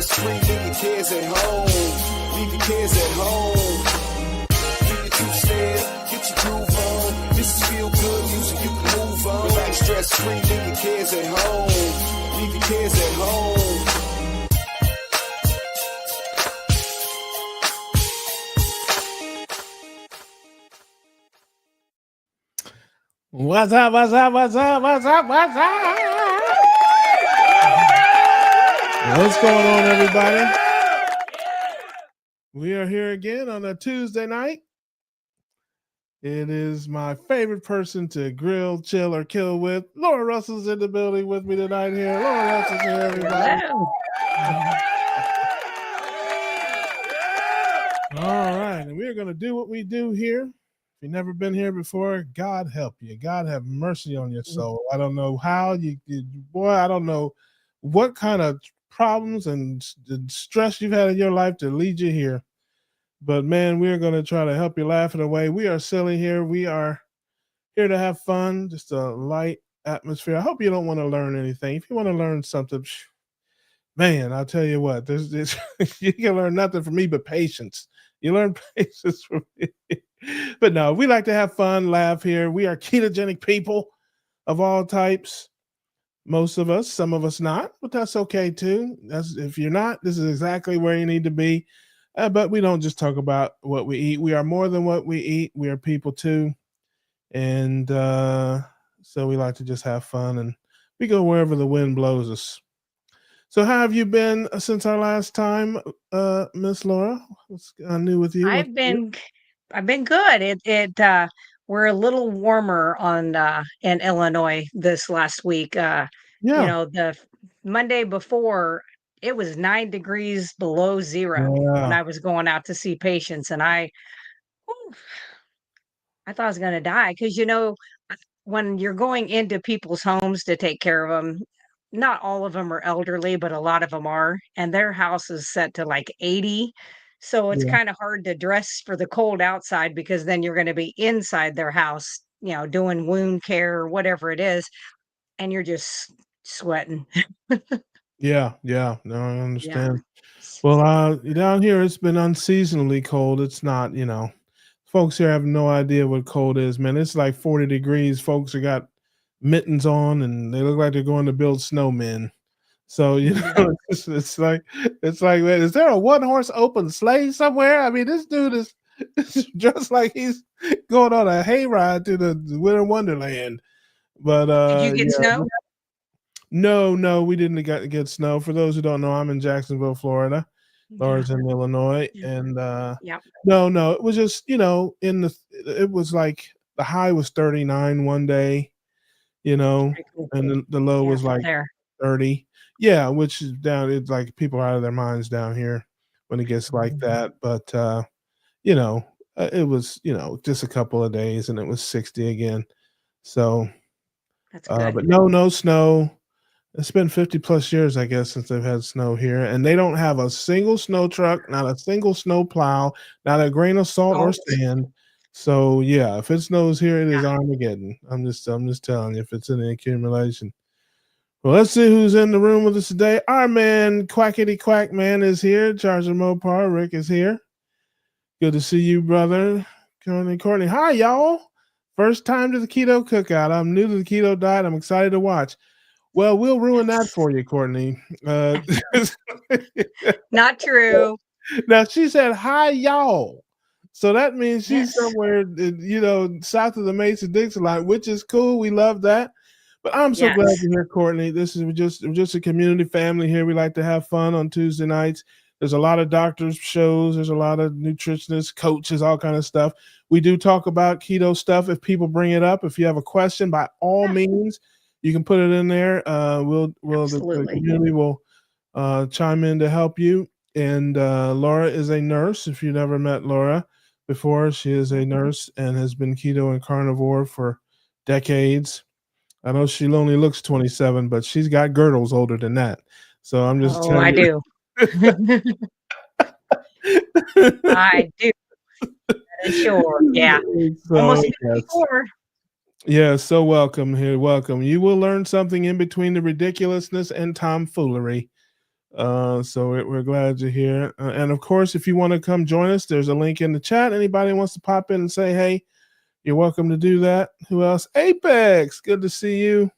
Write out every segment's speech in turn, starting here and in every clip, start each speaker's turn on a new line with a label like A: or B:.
A: stress-free, leave your cares at home. Leave your cares at home. Do your two-step, get your groove on. This is feel good music, you can move on. Relax, stress-free, leave your cares at home. Leave your cares at home.
B: What's up? What's up? What's up? What's up? What's up? What's going on, everybody? We are here again on a Tuesday night. It is my favorite person to grill, chill, or kill with. Laura Russell's in the building with me tonight here. Laura Russell's here, everybody. All right, and we're going to do what we do here. If you've never been here before, God help you. God have mercy on your soul. I don't know how I don't know what kind of problems and stress you've had in your life to lead you here. But man, we're going to try to help you laugh it away. We are silly here. We are here to have fun, just a light atmosphere. I hope you don't want to learn anything. If you want to learn something, man, I'll tell you what, you can learn nothing from me but patience. You learn patience from me. But no, we like to have fun, laugh here. We are ketogenic people of all types. Most of us, some of us not, but that's okay too. If you're not, this is exactly where you need to be. But we don't just talk about what we eat. We are more than what we eat. We are people too. And so we like to just have fun, and we go wherever the wind blows us. So how have you been since our last time, Miss Laura? What's new with you?
C: I've been good. We're a little warmer in Illinois this last week. The Monday before, it was 9 degrees below zero when I was going out to see patients, and I thought I was going to die because when you're going into people's homes to take care of them, not all of them are elderly, but a lot of them are, and their house is set to like 80. So it's kind of hard to dress for the cold outside because then you're going to be inside their house, doing wound care or whatever it is, and you're just sweating.
B: Yeah. No, I understand. Well, down here it's been unseasonably cold. It's not, folks here have no idea what cold is, man. It's like 40 degrees. Folks have got mittens on and they look like they're going to build snowmen. So, it's like, man, is there a one-horse open sleigh somewhere? I mean, this dude is just like he's going on a hayride to the Winter Wonderland. But
C: did you get snow?
B: No, we didn't get snow. For those who don't know, I'm in Jacksonville, Florida. Laura's in Illinois, and no, it was just it was like the high was 39 one day, and the low was like 30. Yeah, which is down. It's like people are out of their minds down here when it gets like that. But it was just a couple of days, and it was 60 again. So
C: that's good.
B: But no snow. It's been 50 plus years, I guess, since they've had snow here, and they don't have a single snow truck, not a single snow plow, not a grain of salt or sand. So yeah, if it snows here, it is Armageddon. I'm just telling you, if it's any accumulation. Well, let's see who's in the room with us today. Our man, Quackity Quack Man, is here. Charger Mopar, Rick is here. Good to see you, brother. Courtney. Hi, y'all. First time to the keto cookout. I'm new to the keto diet. I'm excited to watch. Well, we'll ruin that for you, Courtney.
C: Not true.
B: Now, she said, hi, y'all. So that means she's somewhere, south of the Mason-Dixon line, which is cool. We love that. But I'm so glad you're here, Courtney. This is just a community family here. We like to have fun on Tuesday nights. There's a lot of doctors' shows. There's a lot of nutritionists, coaches, all kind of stuff. We do talk about keto stuff if people bring it up. If you have a question, by all means, you can put it in there. The community will chime in to help you. And Laura is a nurse. If you never met Laura before, she is a nurse and has been keto and carnivore for decades. I know she only looks 27, but she's got girdles older than that. So I'm just telling you.
C: I do. Sure. Yeah.
B: So,
C: almost 54.
B: Yeah, so welcome here. Welcome. You will learn something in between the ridiculousness and tomfoolery. So we're glad you're here. And of course, if you want to come join us, there's a link in the chat. Anybody wants to pop in and say, hey, you're welcome to do that. Who else? Apex, good to see you.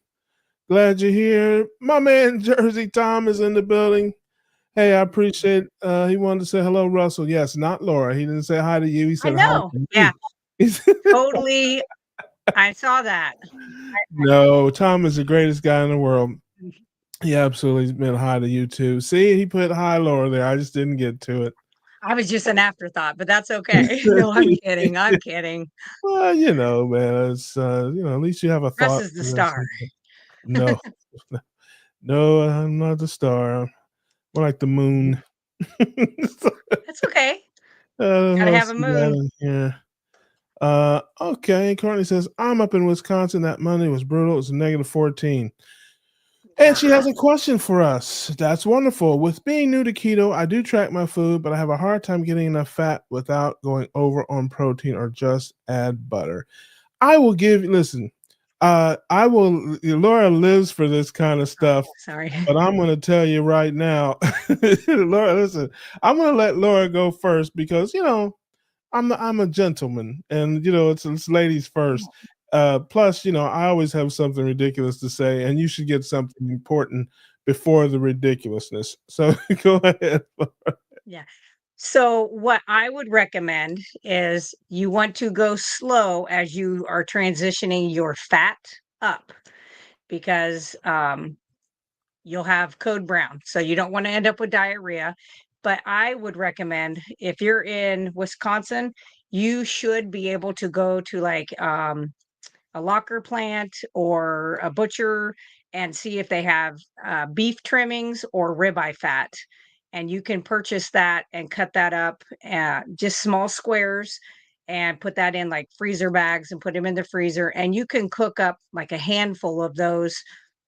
B: Glad you're here. My man Jersey Tom is in the building. Hey, I appreciate he wanted to say hello, Russell. Yes, not Laura. He didn't say hi to you. He
C: I
B: said
C: know.
B: hi to
C: Yeah.
B: you.
C: Totally. I saw that.
B: No, Tom is the greatest guy in the world. He absolutely been hi to you too. See, he put hi Laura there. I just didn't get to it.
C: I was just an afterthought, but that's okay. No, I'm kidding. I'm kidding.
B: Well, man, it's at least you have a
C: Russ
B: thought.
C: is the star.
B: No, no, I'm not the star. I'm more like the moon.
C: That's okay.
B: Gotta
C: have a moon.
B: Yeah. Okay. Courtney says, I'm up in Wisconsin. That Monday was brutal. It was -14. And she has a question for us. That's wonderful. With being new to keto, I do track my food, but I have a hard time getting enough fat without going over on protein or just add butter. I will listen, Laura lives for this kind of stuff.
C: Sorry.
B: But I'm going to tell you right now, Laura, listen, I'm going to let Laura go first because, I'm a gentleman and, it's ladies first. Plus, I always have something ridiculous to say, and you should get something important before the ridiculousness. So go ahead.
C: Yeah. So what I would recommend is you want to go slow as you are transitioning your fat up because you'll have code brown. So you don't want to end up with diarrhea. But I would recommend if you're in Wisconsin, you should be able to go to like a locker plant or a butcher and see if they have beef trimmings or ribeye fat. And you can purchase that and cut that up just small squares and put that in like freezer bags and put them in the freezer. And you can cook up like a handful of those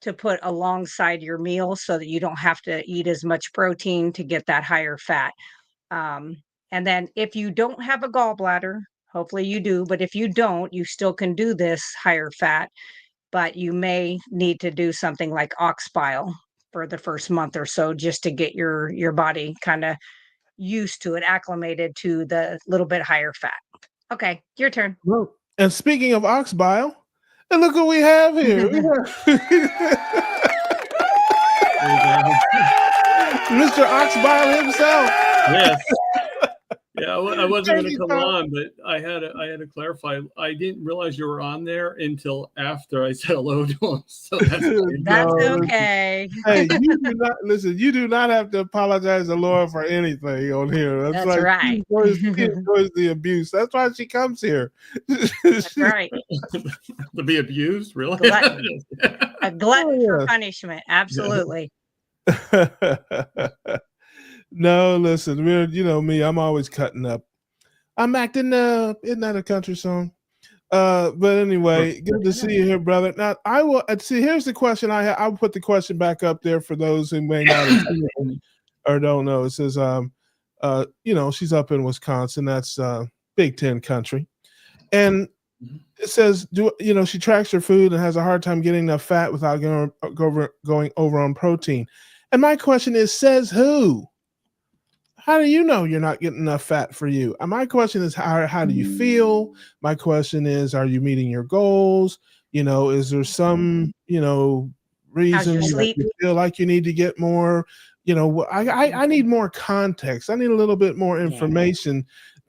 C: to put alongside your meal so that you don't have to eat as much protein to get that higher fat. And then if you don't have a gallbladder, hopefully you do, but if you don't, you still can do this higher fat, but you may need to do something like ox bile for the first month or so just to get your body kind of used to it, acclimated to the little bit higher fat. Okay, your turn.
B: Well, and speaking of ox bile, and look what we have here. Mr. Ox Bile himself.
D: Yes. Yeah, I wasn't going to come on, but I had to clarify. I didn't realize you were on there until after I said hello to him. So
C: that's okay.
B: Hey, you do not have to apologize to Laura for anything on here.
C: That's like, right.
B: She enjoys the abuse. That's why she comes here.
C: That's right.
D: To be abused, really?
C: A glutton for punishment. Absolutely.
B: No, listen, we're me, I'm always cutting up. I'm acting up. Isn't that a country song? But anyway, good to see you here, brother. Now I will see. Here's the question I have. I'll put the question back up there for those who may not have seen it or don't know. It says, she's up in Wisconsin. That's Big Ten country, and it says, she tracks her food and has a hard time getting enough fat without going over on protein. And my question is, says who? How do you know you're not getting enough fat for you? And my question is, how do you feel? My question is, are you meeting your goals? Is there some, reason that you feel like you need to get more? I need more context. I need a little bit more information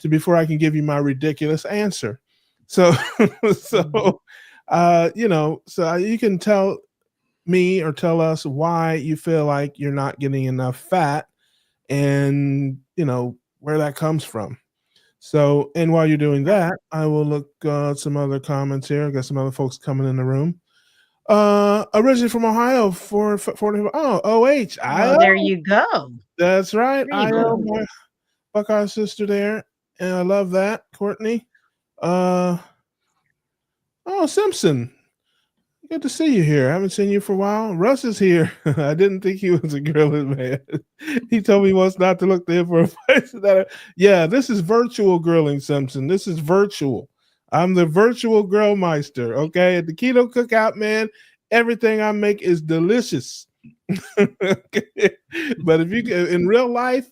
B: before I can give you my ridiculous answer. So, so you can tell me or tell us why you feel like you're not getting enough fat and where that comes from. So, and while you're doing that, I will look at some other comments here. I got some other folks coming in the room. Originally from Ohio for 40. Oh, OH.
C: Oh, there you go.
B: That's right. I am my Buckeye sister there. And I love that. Courtney. Simpson. Good to see you here. I haven't seen you for a while. Russ is here. I didn't think he was a grilling man. He told me once not to look to him for advice. Yeah, this is virtual grilling, Simpson. This is virtual. I'm the virtual grill meister. Okay, at the Keto Cookout, man, everything I make is delicious. Okay. But if you in real life,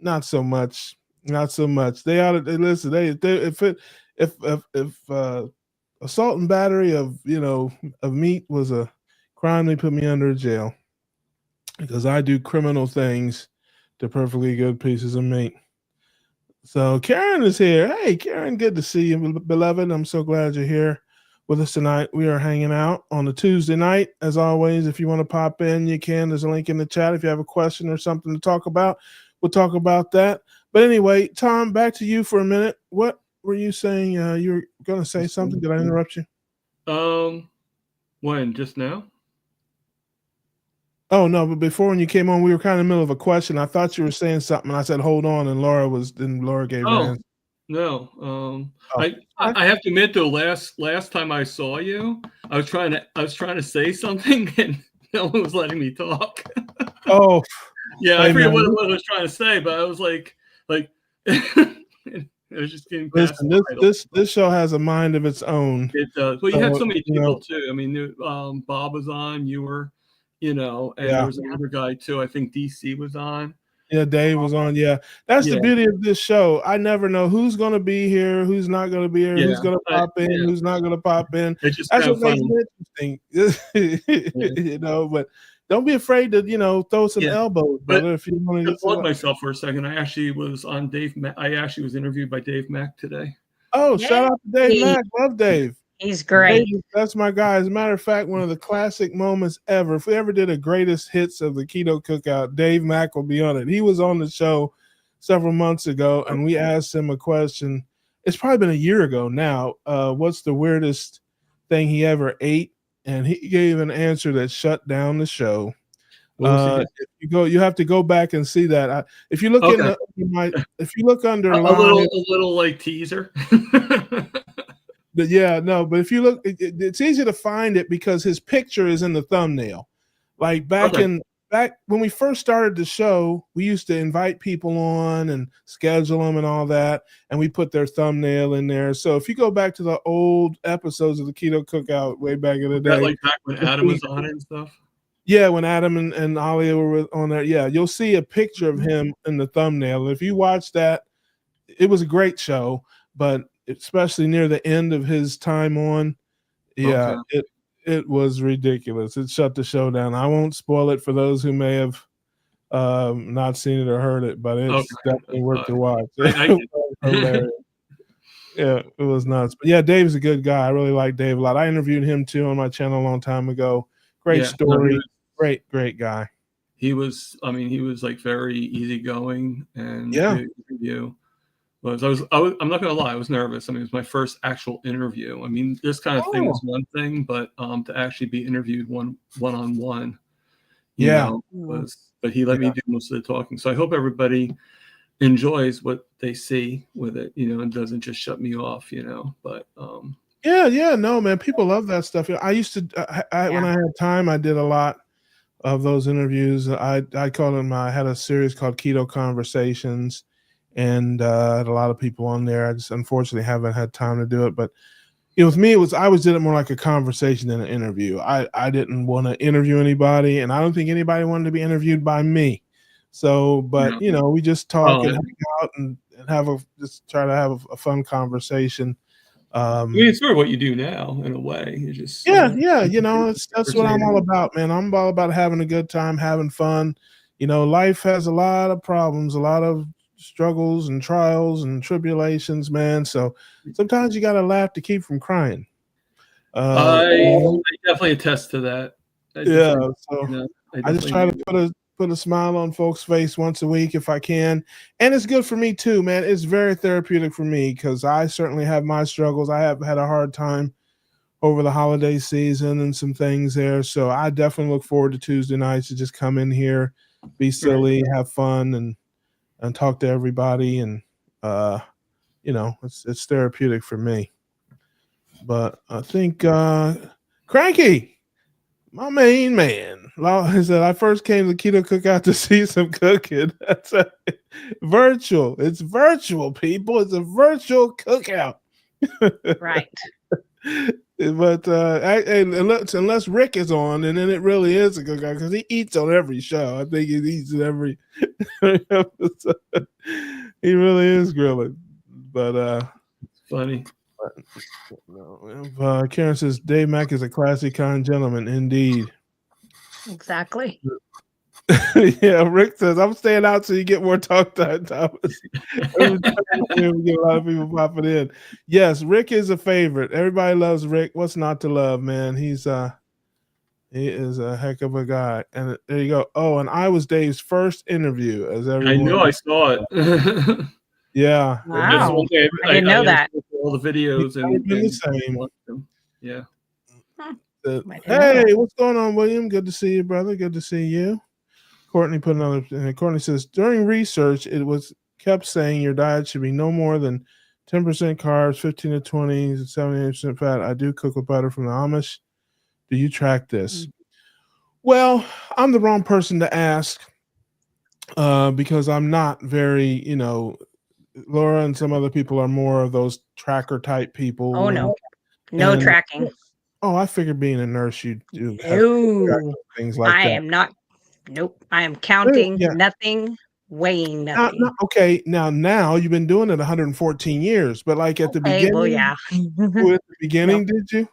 B: not so much. Not so much. They ought to listen. If assault and battery of of meat was a crime, they put me under jail because I do criminal things to perfectly good pieces of meat. So Karen is here. Hey, Karen, good to see you, beloved. I'm so glad you're here with us tonight. We are hanging out on a Tuesday night. As always, if you want to pop in, you can. There's a link in the chat. If you have a question or something to talk about, we'll talk about that. But anyway, Tom, back to you for a minute. What were you saying? You were going to say something. Did I interrupt you?
D: When? Just now?
B: Oh, no, but before when you came on, we were kind of in the middle of a question. I thought you were saying something, and I said, hold on, and Laura gave her answer.
D: No. I have to admit though, last time I saw you, I was trying to say something and no one was letting me talk.
B: Oh,
D: yeah, I forget what I was trying to say, but I was like it was just getting past.
B: Listen, this show has a mind of its own.
D: It does. Well, you had so many people too. I mean, Bob was on. You were, and there was another guy too. I think DC was on.
B: Yeah, Dave was on. Yeah, that's the beauty of this show. I never know who's going to be here, who's not going to be here, who's going to pop in, who's not going to pop in.
D: It's just
B: that's what makes it interesting, But don't be afraid to throw some elbows, brother. If you want to
D: plug myself for a second, I actually was on Dave. I actually was interviewed by Dave Mack today.
B: Oh, shout out to Dave Mack. Love Dave.
C: He's great.
B: That's my guy. As a matter of fact, one of the classic moments ever. If we ever did a greatest hits of the Keto Cookout, Dave Mack will be on it. He was on the show several months ago, and we asked him a question. It's probably been a year ago now. What's the weirdest thing he ever ate? And he gave an answer that shut down the show. If you have to go back and see that. If you look if you look under
D: a little like teaser.
B: But if you look, it's easy to find it because his picture is in the thumbnail. Like back when we first started the show, we used to invite people on and schedule them and all that, and we put their thumbnail in there. So if you go back to the old episodes of the Keto Cookout way back in the day,
D: like back when Adam was on it and stuff.
B: Yeah, when Adam and Ollie were on there, you'll see a picture of him in the thumbnail. If you watch that, it was a great show, but especially near the end of his time on, it was ridiculous. It shut the show down. I won't spoil it for those who may have not seen it or heard it, but it's definitely worth the watch. Yeah, it was nuts. But yeah, Dave's a good guy. I really like Dave a lot. I interviewed him too on my channel a long time ago. Great story. Great guy.
D: He was like very easyggoing and interview. I'm not gonna lie, I was nervous. I mean, it was my first actual interview. I mean, this kind of thing was one thing, but to actually be interviewed one-on-one, but he let me do most of the talking. So I hope everybody enjoys what they see with it, and doesn't just shut me off, but
B: no, man, people love that stuff. I used to when I had time, I did a lot of those interviews. I called them, I had a series called Keto Conversations, and had a lot of people on there. I just unfortunately haven't had time to do it, but with me, I always did it more like a conversation than an interview. I didn't want to interview anybody, and I don't think anybody wanted to be interviewed by me. So, but we just talk and hang out and just try to have a fun conversation.
D: I mean, it's sort of what you do now in a way. You just
B: that's what I'm all about, man. I'm all about having a good time, having fun. Life has a lot of problems, a lot of struggles and trials and tribulations, man. So sometimes you got to laugh to keep from crying.
D: I definitely attest to that.
B: I just try to put a smile on folks' face once a week if I can. And it's good for me too, man. It's very therapeutic for me because I certainly have my struggles. I have had a hard time over the holiday season and some things there. So I definitely look forward to Tuesday nights to just come in here, be silly, have fun, and talk to everybody. And, it's therapeutic for me. But I think Cranky, my main man, I said I first came to Keto Cookout to see some cooking. That's virtual. It's virtual, people. It's a virtual cookout.
C: Right.
B: But unless Rick is on, and then it really is a good guy because he eats on every show. I think he eats in every episode. He really is grilling. But
D: funny.
B: Karen says Dave Mack is a classy, kind gentleman, indeed.
C: Exactly.
B: Yeah, Rick says I'm staying out so you get more talk time, Thomas. We get a lot of people popping in. Yes, Rick is a favorite. Everybody loves Rick. What's not to love, man? He is a heck of a guy. And there you go. Oh, and I was Dave's first interview, as everyone.
D: I know, I saw it.
B: Yeah.
C: Wow. I didn't know that.
D: All the videos and
B: the same.
D: Yeah.
B: Hey, what's going on, William? Good to see you, brother. Good to see you. Courtney put another. Courtney says during research, it was kept saying your diet should be no more than 10% carbs, 15 to 20, 78% fat. I do cook with butter from the Amish. Do you track this? Well, I'm the wrong person to ask because I'm not very, Laura and some other people are more of those tracker type people.
C: Oh, no. No tracking.
B: Oh, I figured being a nurse, you do things like that.
C: I am not. Nope. I am counting nothing, weighing nothing.
B: Okay. Now you've been doing it 114 years, but like at the beginning.
C: Well, yeah.
B: At the beginning, did you?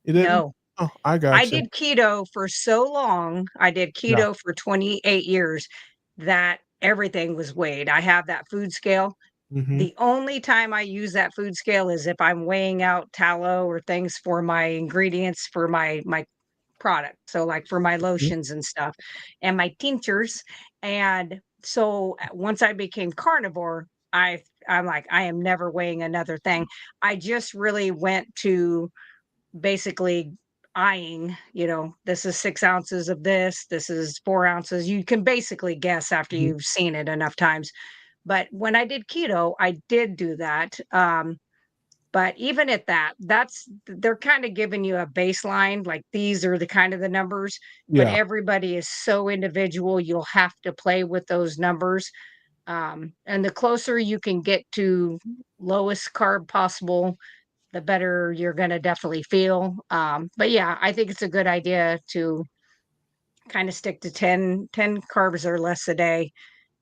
B: You didn't?
C: No.
B: Oh, I got you.
C: I did keto for so long. I did keto for 28 years that everything was weighed. I have that food scale. Mm-hmm. The only time I use that food scale is if I'm weighing out tallow or things for my ingredients for my product. So like for my lotions and stuff and my tinctures. And so once I became carnivore, I'm like, I am never weighing another thing. I just really went to basically eyeing, this is 6 ounces of this is 4 ounces. You can basically guess after you've seen it enough times. But when I did keto, I did do that. But even at that, they're kind of giving you a baseline, like these are the kind of the numbers, but everybody is so individual. You'll have to play with those numbers. And the closer you can get to lowest carb possible, the better you're going to definitely feel. But yeah, I think it's a good idea to kind of stick to 10 carbs or less a day.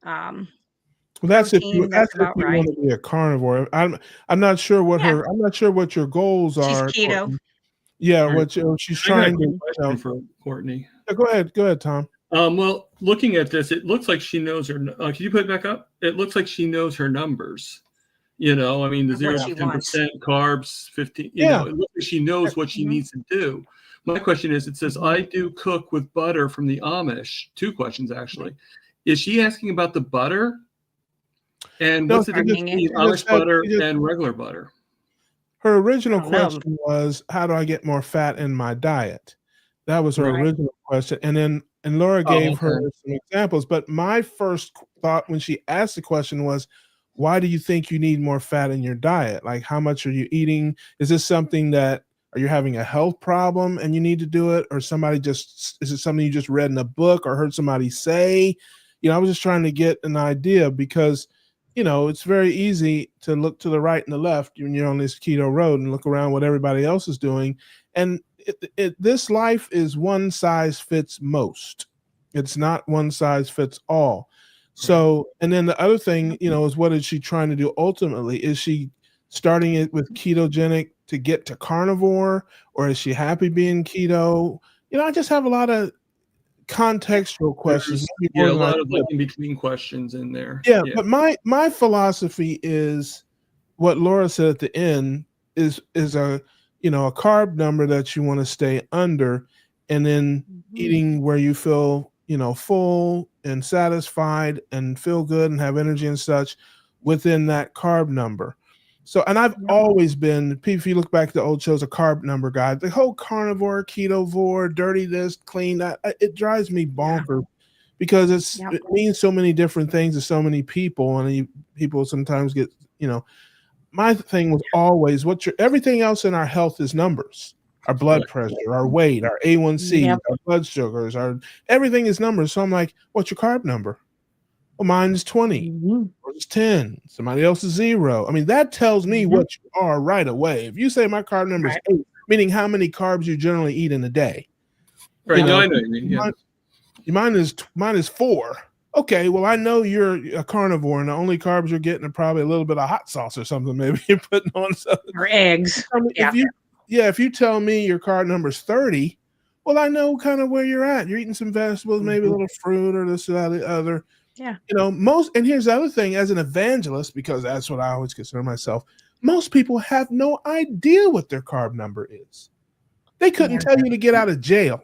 B: Well, that's if you want to be a carnivore. I'm not sure what I'm not sure what your goals are.
C: She's keto.
B: Courtney. Yeah, what she's trying to.
D: Question for Courtney.
B: Go ahead, Tom.
D: Well, looking at this, it looks like she knows her. Can you put it back up? It looks like she knows her numbers. I mean, the 0 to 10% carbs, 15. It looks like she knows what she needs to do. My question is, it says, I do cook with butter from the Amish. 2 questions, actually. Is she asking about the butter? And what's the difference between Amish butter and regular butter?
B: Her original question was, how do I get more fat in my diet? That was her original question. And Laura gave her some examples. But my first thought when she asked the question was, why do you think you need more fat in your diet? Like, how much are you eating? Is this something that, are you having a health problem and you need to do it? Or is it something you just read in a book or heard somebody say? I was just trying to get an idea because, it's very easy to look to the right and the left when you're on this keto road and look around what everybody else is doing. And this life is one size fits most. It's not one size fits all. So, and then the other thing, is what is she trying to do ultimately? Is she starting it with ketogenic to get to carnivore, or is she happy being keto? I just have a lot of contextual questions.
D: A lot of in between questions in there.
B: Yeah, but my philosophy is what Laura said at the end is a a carb number that you want to stay under, and then eating where you feel full and satisfied and feel good and have energy and such within that carb number. So, and I've always been, if you look back at the old shows, a carb number guy, the whole carnivore, ketovore, dirty this, clean that, it drives me bonkers because it means so many different things to so many people. And people sometimes get, my thing was always everything else in our health is numbers. Our blood pressure, our weight, our A1C, our blood sugars, everything is numbers. So I'm like, what's your carb number? Well, mine is 20, or it's 10. Somebody else is 0. I mean, that tells me what you are right away. If you say my carb number is 8, meaning how many carbs you generally eat in a day.
D: Right.
B: You know,
D: I know what you mean. Yeah.
B: Mine is 4. Okay, well, I know you're a carnivore, and the only carbs you're getting are probably a little bit of hot sauce or something. Maybe you're putting on something.
C: Or eggs.
B: If you tell me your carb number is 30, well, I know kind of where you're at. You're eating some vegetables, maybe a little fruit or this or that, the other.
C: Yeah.
B: You know, and here's the other thing, as an evangelist, because that's what I always consider myself, most people have no idea what their carb number is. They couldn't tell you to get out of jail.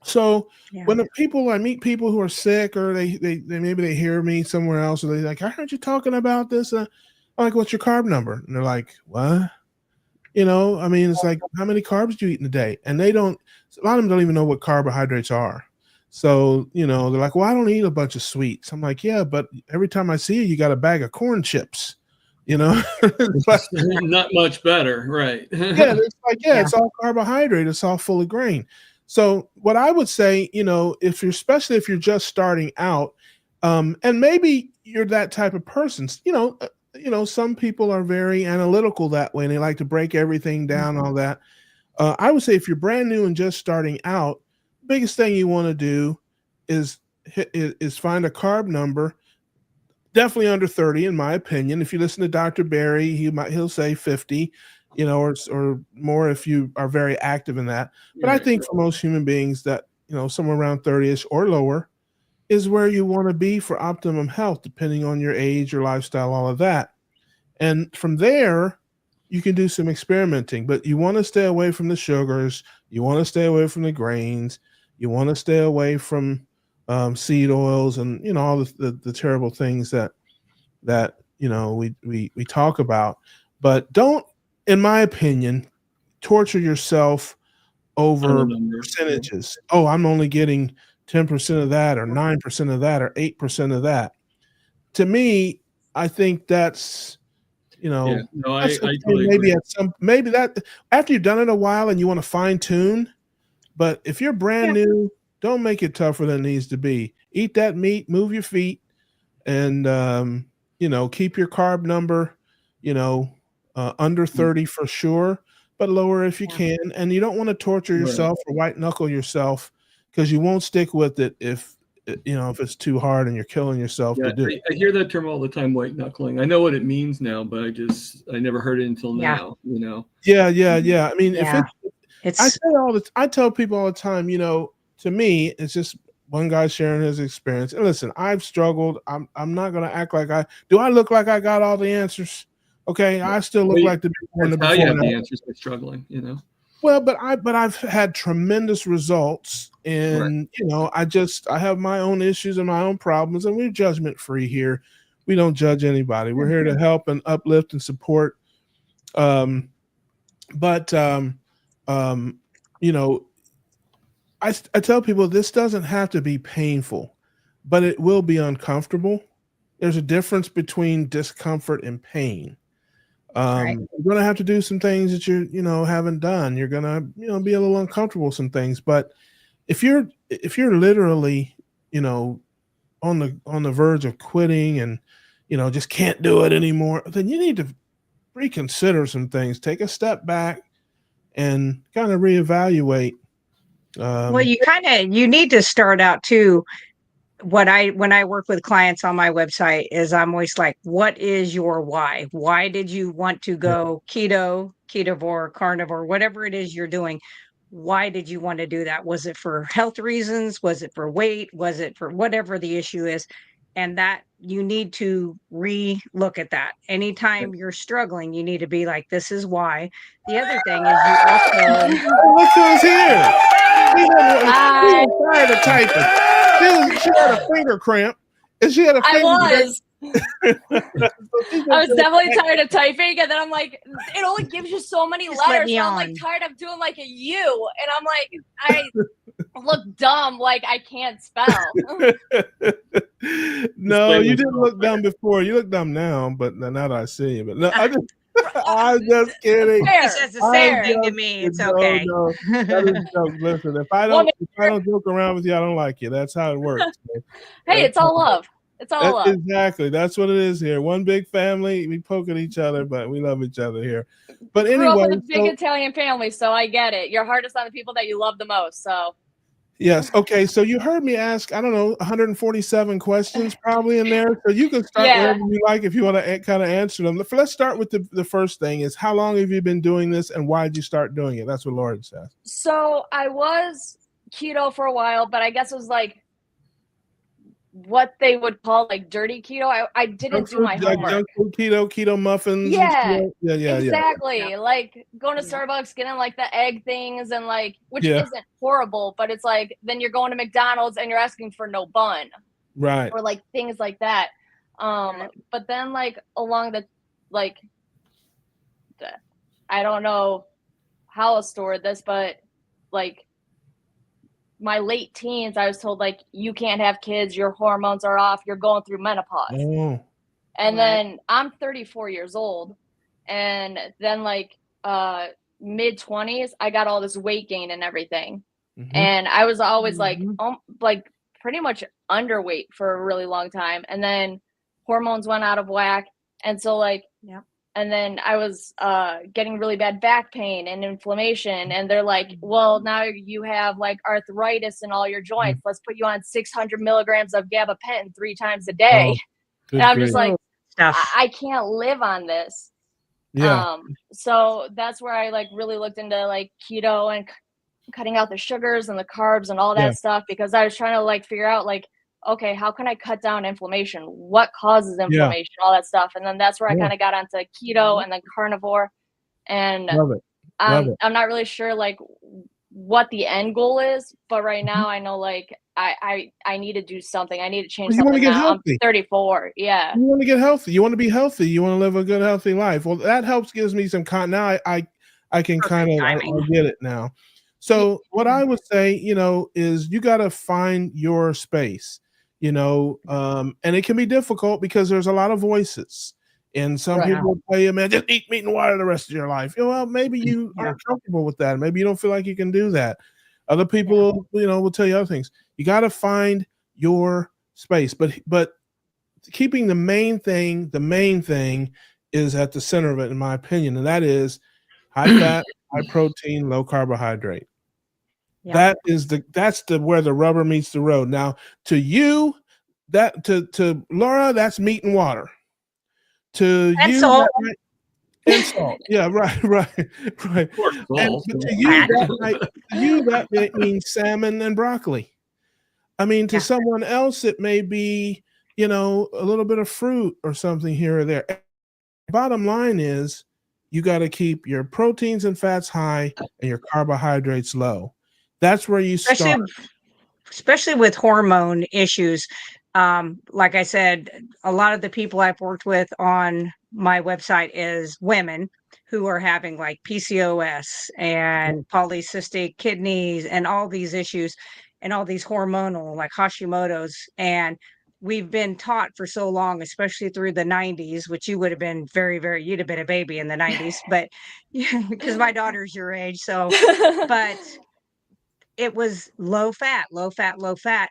B: So when I meet people who are sick, or they maybe they hear me somewhere else, or they're like, I heard you talking about this. I'm like, what's your carb number? And they're like, what? You know, I mean, it's like, how many carbs do you eat in a day? And a lot of them don't even know what carbohydrates are. So, you know, they're like, well, I don't eat a bunch of sweets. I'm like, yeah, but every time I see you got a bag of corn chips, you know.
D: Not much better, right?
B: It's like, it's all carbohydrate. It's all full of grain. So what I would say, you know, especially if you're just starting out, and maybe you're that type of person, you know, some people are very analytical that way, and they like to break everything down, all that. I would say if you're brand new and just starting out, biggest thing you want to do is find a carb number, definitely under 30, in my opinion. If you listen to Dr. Berry, he'll say 50, you know, or more if you are very active in that. But I think for most human beings that, you know, somewhere around 30ish or lower is where you want to be for optimum health, depending on your age, your lifestyle, all of that. And from there, you can do some experimenting, but you want to stay away from the sugars. You want to stay away from the grains. You want to stay away from seed oils and, you know, all the terrible things that you know, we talk about. But don't, in my opinion, torture yourself over percentages. Oh, I'm only getting 10% of that, or 9% of that, or 8% of that. To me, I think that's, you know,
D: I totally agree.
B: Maybe that after you've done it a while and you want to fine tune. But if you're brand new, don't make it tougher than it needs to be. Eat that meat, move your feet, and you know, keep your carb number, you know, under 30 for sure, but lower if you can. And you don't want to torture yourself or white knuckle yourself, because you won't stick with it if it's too hard and you're killing yourself to do it.
D: I hear that term all the time, white knuckling. I know what it means now, but I never heard it until now, you know?
B: Yeah. I mean, I tell people all the time, you know, to me, it's just one guy sharing his experience. And listen, I've struggled. I'm not going to act like I look like I got all the answers. Okay. I still look like the before and the before.
D: How you have the answers by struggling, you know?
B: Well, but I've had tremendous results, and you know, I have my own issues and my own problems, and we're judgment free here. We don't judge anybody. We're here to help and uplift and support. You know, I tell people this doesn't have to be painful, but it will be uncomfortable. There's a difference between discomfort and pain. You're going to have to do some things that you haven't done. You're going to, be a little uncomfortable with some things, but if you're literally, on the verge of quitting and, just can't do it anymore, then you need to reconsider some things, take a step back and kind of reevaluate.
C: Well, you need to start out too. When I work with clients on my website is I'm always like, what is your why? Why did you want to go keto, ketovore, carnivore, whatever it is you're doing? Why did you want to do that? Was it for health reasons? Was it for weight? Was it for whatever the issue is? And that you need to re-look at that. Anytime you're struggling, you need to be like, this is why. The other thing is you also
B: look who's here. She's tired of typing. She had a finger cramp. And she had a finger
E: I was definitely tired of typing, and then I'm like, it only gives you so many letters. And I'm like tired of doing like a U, and I'm like, I look dumb, like I can't spell.
B: No, you didn't look dumb before. You look dumb now, but now that I see you. But no, I'm just kidding.
C: He says the same thing to me. It's okay.
B: No, that is joke. Listen, if I don't joke around with you, I don't like you. That's how it works.
E: Hey, it's all love. It's all love.
B: Exactly. That's what it is here. One big family. We poke at each other, but we love each other here. But
E: Grew
B: anyway,
E: up with a big Italian family, so I get it. Your heart is on the people that you love the most. So
B: yes. Okay. So you heard me ask, I don't know, 147 questions probably in there. So you can start wherever you like if you want to kind of answer them. Let's start with the first thing is how long have you been doing this and why did you start doing it? That's what Lauren says.
E: So I was keto for a while, but I guess it was like what they would call like dirty keto. I didn't do my homework.
B: Junk food keto muffins.
E: Yeah,
B: yeah,
E: exactly. Yeah. Like going to Starbucks, getting like the egg things and like, which isn't horrible, but it's like then you're going to McDonald's and you're asking for no bun,
B: right?
E: Or like things like that. But then like along the like, I don't know how I'll store this, but like my late teens, I was told like you can't have kids, your hormones are off, you're going through menopause. And then I'm 34 years old, and then like mid 20s, I got all this weight gain and everything, and I was always like pretty much underweight for a really long time, and then hormones went out of whack, and so like and then I was getting really bad back pain and inflammation. And they're like, well, now you have like arthritis in all your joints. Let's put you on 600 milligrams of gabapentin 3 times a day. And I'm just like, I can't live on this. So that's where I like really looked into like keto and cutting out the sugars and the carbs and all that stuff, because I was trying to like figure out like, okay, how can I cut down inflammation? What causes inflammation? All that stuff. And then that's where I kind of got onto keto and then carnivore. And I'm not really sure like what the end goal is, but right now I know like I need to do something. I need to change something. Now. I'm 34. Yeah.
B: You want to get healthy. You want to be healthy. You want to live a good, healthy life. Well, that helps, gives me some now I can kind of I get it now. So what I would say, is you got to find your space. And it can be difficult because there's a lot of voices, and some people will tell you, man, just eat meat and water the rest of your life. Well, maybe you are comfortable with that. Maybe you don't feel like you can do that. Other people, will tell you other things. You got to find your space, but keeping the main thing is at the center of it, in my opinion, and that is high fat, high protein, low carbohydrate. That's where the rubber meets the road. Now, to you, to Laura, that's meat and water. To
C: and
B: you,
C: salt.
B: And salt. Yeah, right. But to you, that means salmon and broccoli. I mean, to someone else, it may be, a little bit of fruit or something here or there. Bottom line is, you got to keep your proteins and fats high and your carbohydrates low. That's where you start.
C: Especially with hormone issues. Like I said, a lot of the people I've worked with on my website is women who are having like PCOS and polycystic kidneys and all these issues and all these hormonal like Hashimoto's. And we've been taught for so long, especially through the 90s, which you would have been you'd have been a baby in the 90s, but because my daughter's your age. So, but it was low fat.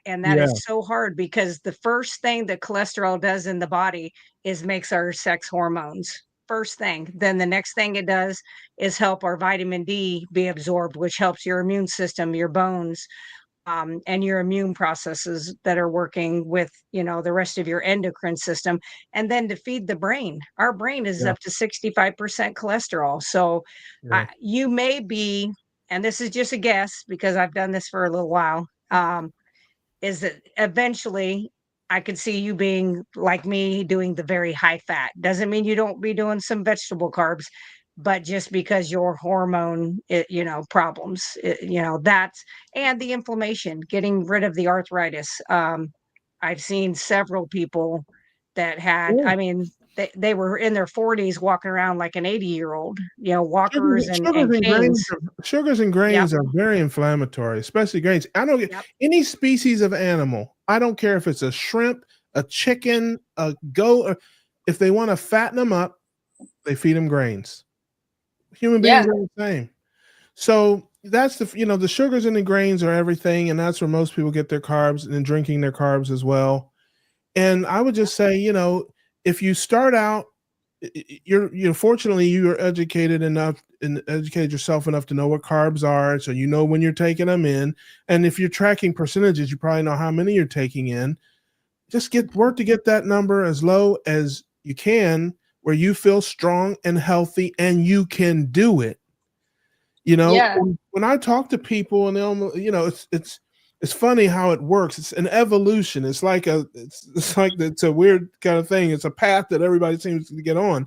C: And that is so hard because the first thing that cholesterol does in the body is makes our sex hormones. First thing. Then the next thing it does is help our vitamin D be absorbed, which helps your immune system, your bones, and your immune processes that are working with, the rest of your endocrine system. And then to feed the brain. Our brain is up to 65% cholesterol. So you may be, and this is just a guess because I've done this for a little while, is that eventually I could see you being like me, doing the very high fat. Doesn't mean you don't be doing some vegetable carbs, but just because your hormone, problems, that's, and the inflammation, getting rid of the arthritis. I've seen several people that had, they were in their 40s walking around like an 80-year-old, walkers and canes.
B: Sugars and grains are very inflammatory, especially grains. I don't get any species of animal. I don't care if it's a shrimp, a chicken, a goat. If they want to fatten them up, they feed them grains. Human beings are the same. So that's the sugars and the grains are everything. And that's where most people get their carbs, and then drinking their carbs as well. And I would just say, if you start out, fortunately you are educated enough and educated yourself enough to know what carbs are. So when you're taking them in. And if you're tracking percentages, you probably know how many you're taking in. Just work to get that number as low as you can, where you feel strong and healthy and you can do it. When I talk to people and they'll, it's funny how it works. It's an evolution. It's like it's a weird kind of thing. It's a path that everybody seems to get on.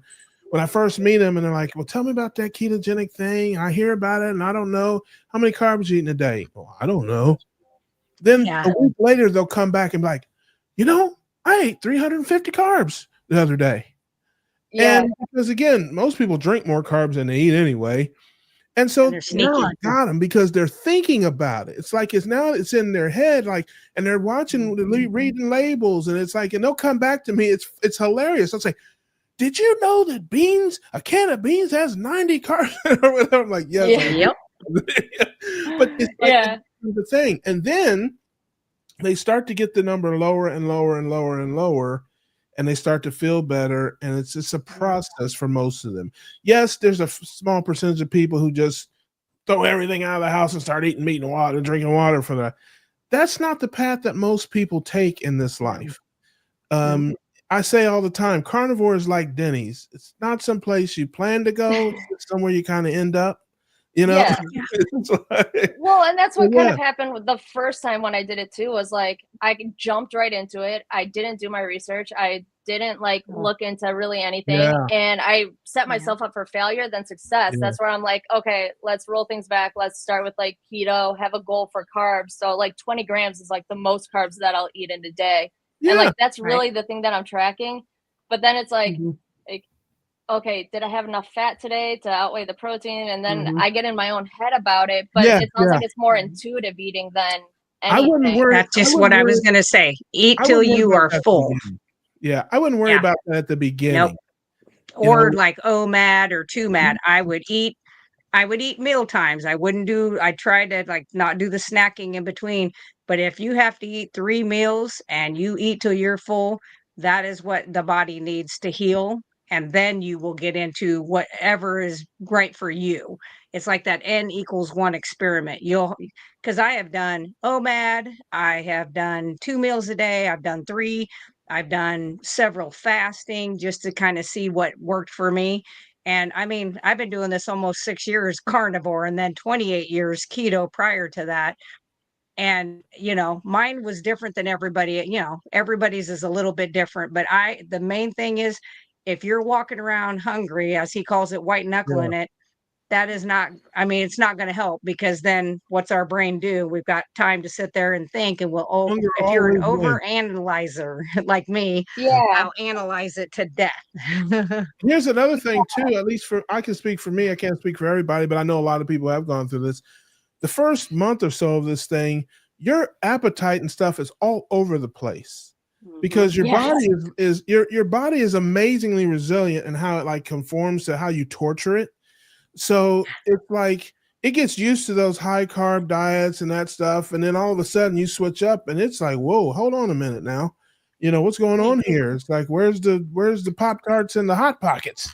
B: When I first meet them and they're like, well, tell me about that ketogenic thing. I hear about it and I don't know how many carbs you eat in a day. Well, I don't know. Then a week later, they'll come back and be like, I ate 350 carbs the other day. Yeah. And because again, most people drink more carbs than they eat anyway. And so now I got them because they're thinking about it. It's like it's in their head, and they're watching, reading labels, and it's like, and they'll come back to me. It's hilarious. I'll say, did you know that a can of beans has 90 carbs or whatever? I'm like, yes.
C: Yeah.
B: But it's like the thing. And then they start to get the number lower and lower and lower and lower, and they start to feel better. And it's just a process for most of them. Yes, there's a small percentage of people who just throw everything out of the house and start eating meat and water, drinking water for that. That's not the path that most people take in this life. I say all the time, carnivore is like Denny's. It's not some place you plan to go. It's somewhere you kind of end up.
E: Yeah. Well, and that's what kind of happened with the first time when I did it too, was like I jumped right into it. I didn't do my research. I didn't look into really anything. And I set myself up for failure than success. That's where I'm like, okay, let's roll things back. Let's start with keto, have a goal for carbs. So 20 grams is the most carbs that I'll eat in a day. And that's really the thing that I'm tracking. But then it's okay, did I have enough fat today to outweigh the protein? And then I get in my own head about it, but it sounds like it's more intuitive eating than anything.
B: I wouldn't worry.
C: That's just what I was going to say. Eat till you are full.
B: Yeah, I wouldn't worry about that at the beginning.
C: Nope. Or OMAD or 2MAD. I would eat meal times. I try to not do the snacking in between. But if you have to eat 3 meals and you eat till you're full, that is what the body needs to heal. And then you will get into whatever is right for you. It's like that N=1 experiment. Because I have done OMAD, I have done 2 meals a day, I've done 3, I've done several fasting just to kind of see what worked for me. And I mean, I've been doing this almost 6 years carnivore and then 28 years keto prior to that. And, mine was different than everybody, everybody's is a little bit different. But the main thing is, if you're walking around hungry, as he calls it, white knuckling it, that is not, it's not going to help, because then what's our brain do? We've got time to sit there and think, and if you're an over analyzer like me, I'll analyze it to death.
B: Here's another thing too, at least I can speak for me. I can't speak for everybody, but I know a lot of people have gone through this. The first month or so of this thing, your appetite and stuff is all over the place. Because your body is your body is amazingly resilient in how it conforms to how you torture it. So it's it gets used to those high carb diets and that stuff, and then all of a sudden you switch up, and it's like, whoa, hold on a minute now, what's going on here? It's like, where's the Pop-Tarts and the Hot Pockets?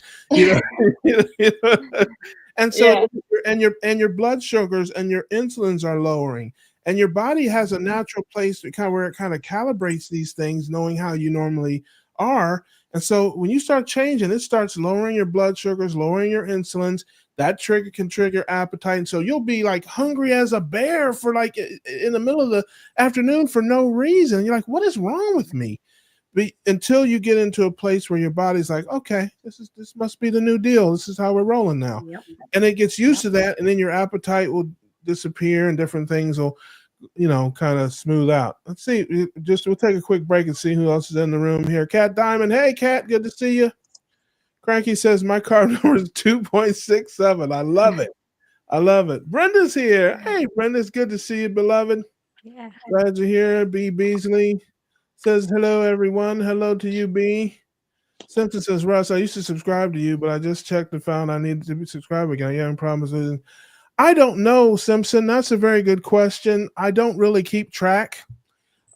B: And so and your blood sugars and your insulins are lowering. And your body has a natural place where it kind of calibrates these things, knowing how you normally are. And so when you start changing, it starts lowering your blood sugars, lowering your insulins. That can trigger appetite. And so you'll be hungry as a bear for in the middle of the afternoon for no reason. You're like, what is wrong with me? Until you get into a place where your body's like, okay, this must be the new deal. This is how we're rolling now. And it gets used to that. And then your appetite will disappear and different things will kind of smooth out. Let's see, we'll take a quick break and see who else is in the room here. Cat Diamond, hey Cat, good to see you. Cranky says my carb number is 2.67. I love it. Brenda's here. Hey Brenda, it's good to see you, beloved. Glad you're here. B Beasley says hello everyone. Hello to you, B. Simpson says, Russ, I used to subscribe to you, but I just checked and found I needed to be subscribed again. Yeah, I'm promising. I don't know, Simpson. That's a very good question. I don't really keep track.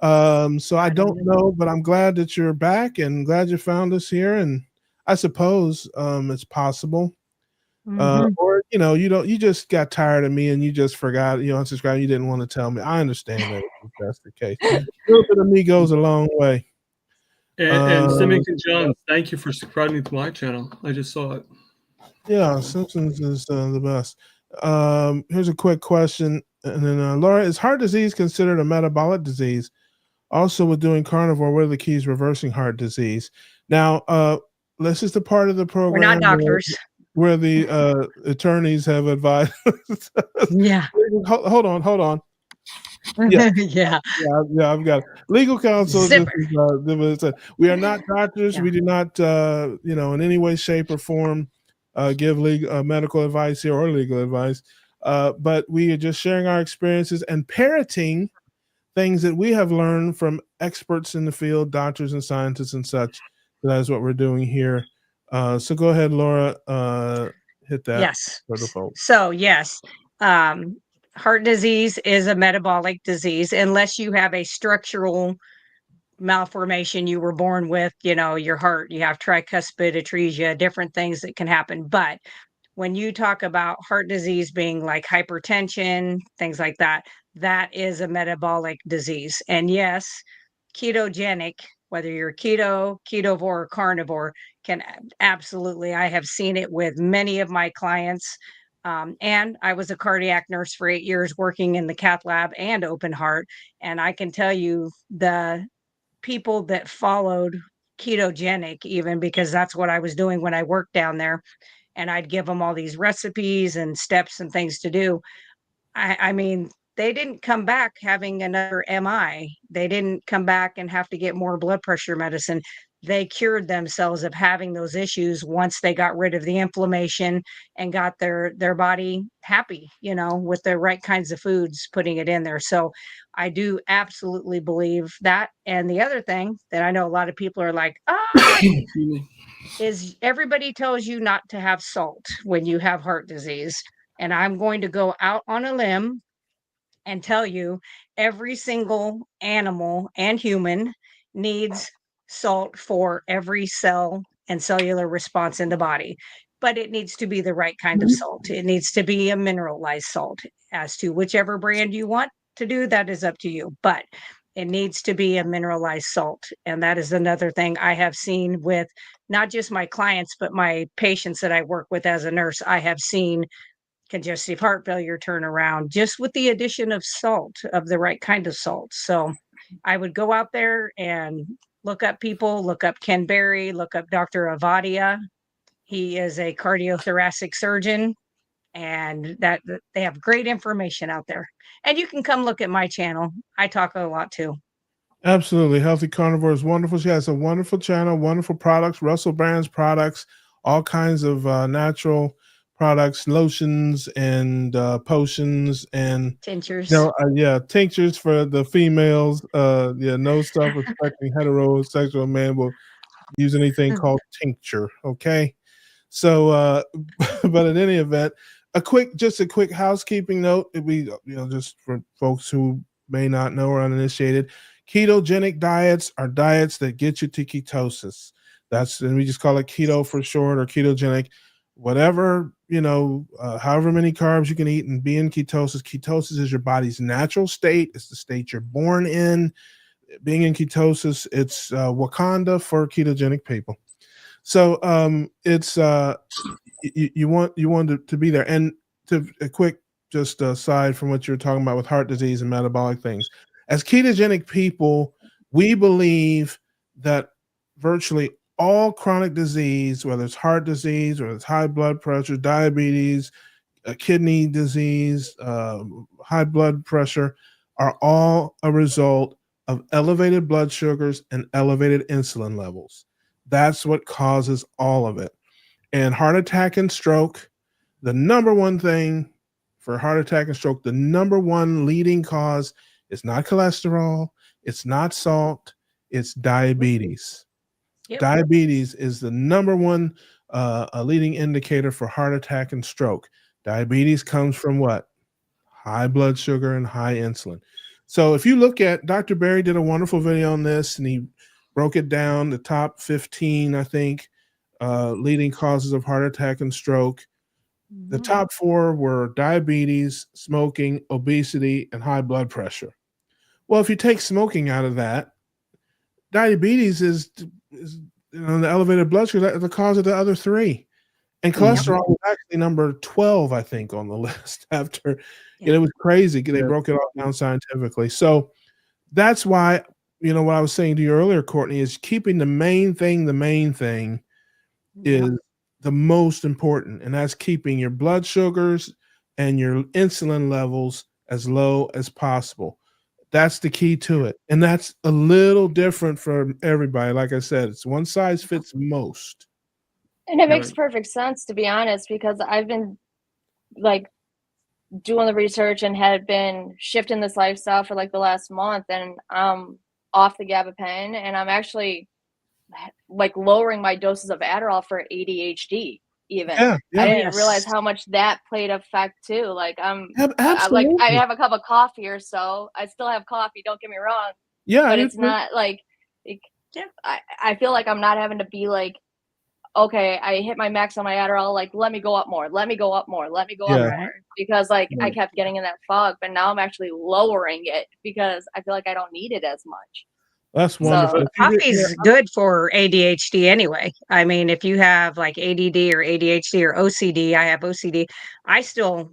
B: So I don't know, but I'm glad that you're back and glad you found us here. And I suppose it's possible. Or you just got tired of me and you just forgot, unsubscribe. You didn't want to tell me. I understand that if that's the case. A little bit of me goes a long way.
D: And Symington John, thank you for subscribing to my channel. I just saw it.
B: Yeah, Simpsons is the best. Here's a quick question, and then Laura, is heart disease considered a metabolic disease? Also, with doing carnivore, what are the keys reversing heart disease? Now, this is the part of the program
C: we're not doctors
B: where the attorneys have advised.
C: Yeah.
B: Hold on.
C: Yeah.
B: Yeah, I've got it. Legal counsel. We are not doctors.
C: Yeah.
B: We do not, in any way, shape, or form give legal medical advice here or legal advice. But we are just sharing our experiences and parroting things that we have learned from experts in the field, doctors and scientists and such. That is what we're doing here. So go ahead, Laura. Hit that.
C: Yes.
B: For the folks.
C: So yes, heart disease is a metabolic disease unless you have a structural malformation you were born with, your heart, you have tricuspid atresia, different things that can happen. But when you talk about heart disease being like hypertension, things like that, that is a metabolic disease. And yes, ketogenic, whether you're keto, ketovore, or carnivore, can absolutely, I have seen it with many of my clients. And I was a cardiac nurse for 8 years working in the cath lab and open heart. And I can tell you the people that followed ketogenic, even because that's what I was doing when I worked down there, and I'd give them all these recipes and steps and things to do. I mean, they didn't come back having another MI. They didn't come back and have to get more blood pressure medicine. They cured themselves of having those issues once they got rid of the inflammation and got their body happy, with the right kinds of foods, putting it in there. So I do absolutely believe that. And the other thing that I know a lot of people are like, is everybody tells you not to have salt when you have heart disease. And I'm going to go out on a limb and tell you every single animal and human needs salt for every cell and cellular response in the body. But it needs to be the right kind of salt. It needs to be a mineralized salt. As to whichever brand you want to do, that is up to you. But it needs to be a mineralized salt. And that is another thing I have seen with not just my clients, but my patients that I work with as a nurse. I have seen congestive heart failure turn around just with the addition of salt, of the right kind of salt. So I would go out there and look up people, look up Ken Berry, look up Dr. Avadia. He is a cardiothoracic surgeon, and that they have great information out there. And you can come look at my channel. I talk a lot too.
B: Absolutely. Healthy Carnivore is wonderful. She has a wonderful channel, wonderful products, Russell Brands products, all kinds of natural products, lotions and potions and
C: tinctures.
B: Tinctures for the females. No self-respecting heterosexual man will use anything called tincture. Okay. So, but in any event, a quick housekeeping note. We, just for folks who may not know or uninitiated, ketogenic diets are diets that get you to ketosis. And we just call it keto for short, or ketogenic. Whatever, however many carbs you can eat and be in ketosis. Ketosis is your body's natural state. It's the state you're born in. Being in ketosis, it's Wakanda for ketogenic people. So it's you want to be there. And to a quick just aside from what you're talking about with heart disease and metabolic things, as ketogenic people, we believe that virtually all chronic disease, whether it's heart disease or it's high blood pressure, diabetes, kidney disease, high blood pressure, are all a result of elevated blood sugars and elevated insulin levels. That's what causes all of it. And heart attack and stroke, the number one thing for heart attack and stroke, the number one leading cause is not cholesterol, it's not salt, it's diabetes. Yep. Diabetes is the number one a leading indicator for heart attack and stroke. Diabetes comes from what? High blood sugar and high insulin. So if you look at Dr. Berry did a wonderful video on this, and he broke it down, the top 15, I think, leading causes of heart attack and stroke. The top 4 were diabetes, smoking, obesity, and high blood pressure. Well, if you take smoking out of that, diabetes is the elevated blood sugar, the cause of the other 3. And cholesterol was actually number 12, I think, on the list after. It was crazy. They broke it all down scientifically. So that's why, what I was saying to you earlier, Courtney, is keeping the main thing is the most important. And that's keeping your blood sugars and your insulin levels as low as possible. That's the key to it. And that's a little different for everybody. Like I said, it's one size fits most.
E: And it makes perfect sense, to be honest, because I've been like doing the research and had been shifting this lifestyle for like the last month, and I'm off the gabapentin, and I'm actually like lowering my doses of Adderall for ADHD even. I didn't realize how much that played effect too. Like I have a cup of coffee or so. I still have coffee, don't get me wrong. But it's not like I feel like I'm not having to be like, okay, I hit my max on my Adderall, like, let me go up more, because like I kept getting in that fog, but now I'm actually lowering it because I feel like I don't need it as much.
B: That's wonderful.
C: So, coffee's good for ADHD anyway. I mean, if you have like ADD or ADHD or OCD, I have OCD, I still,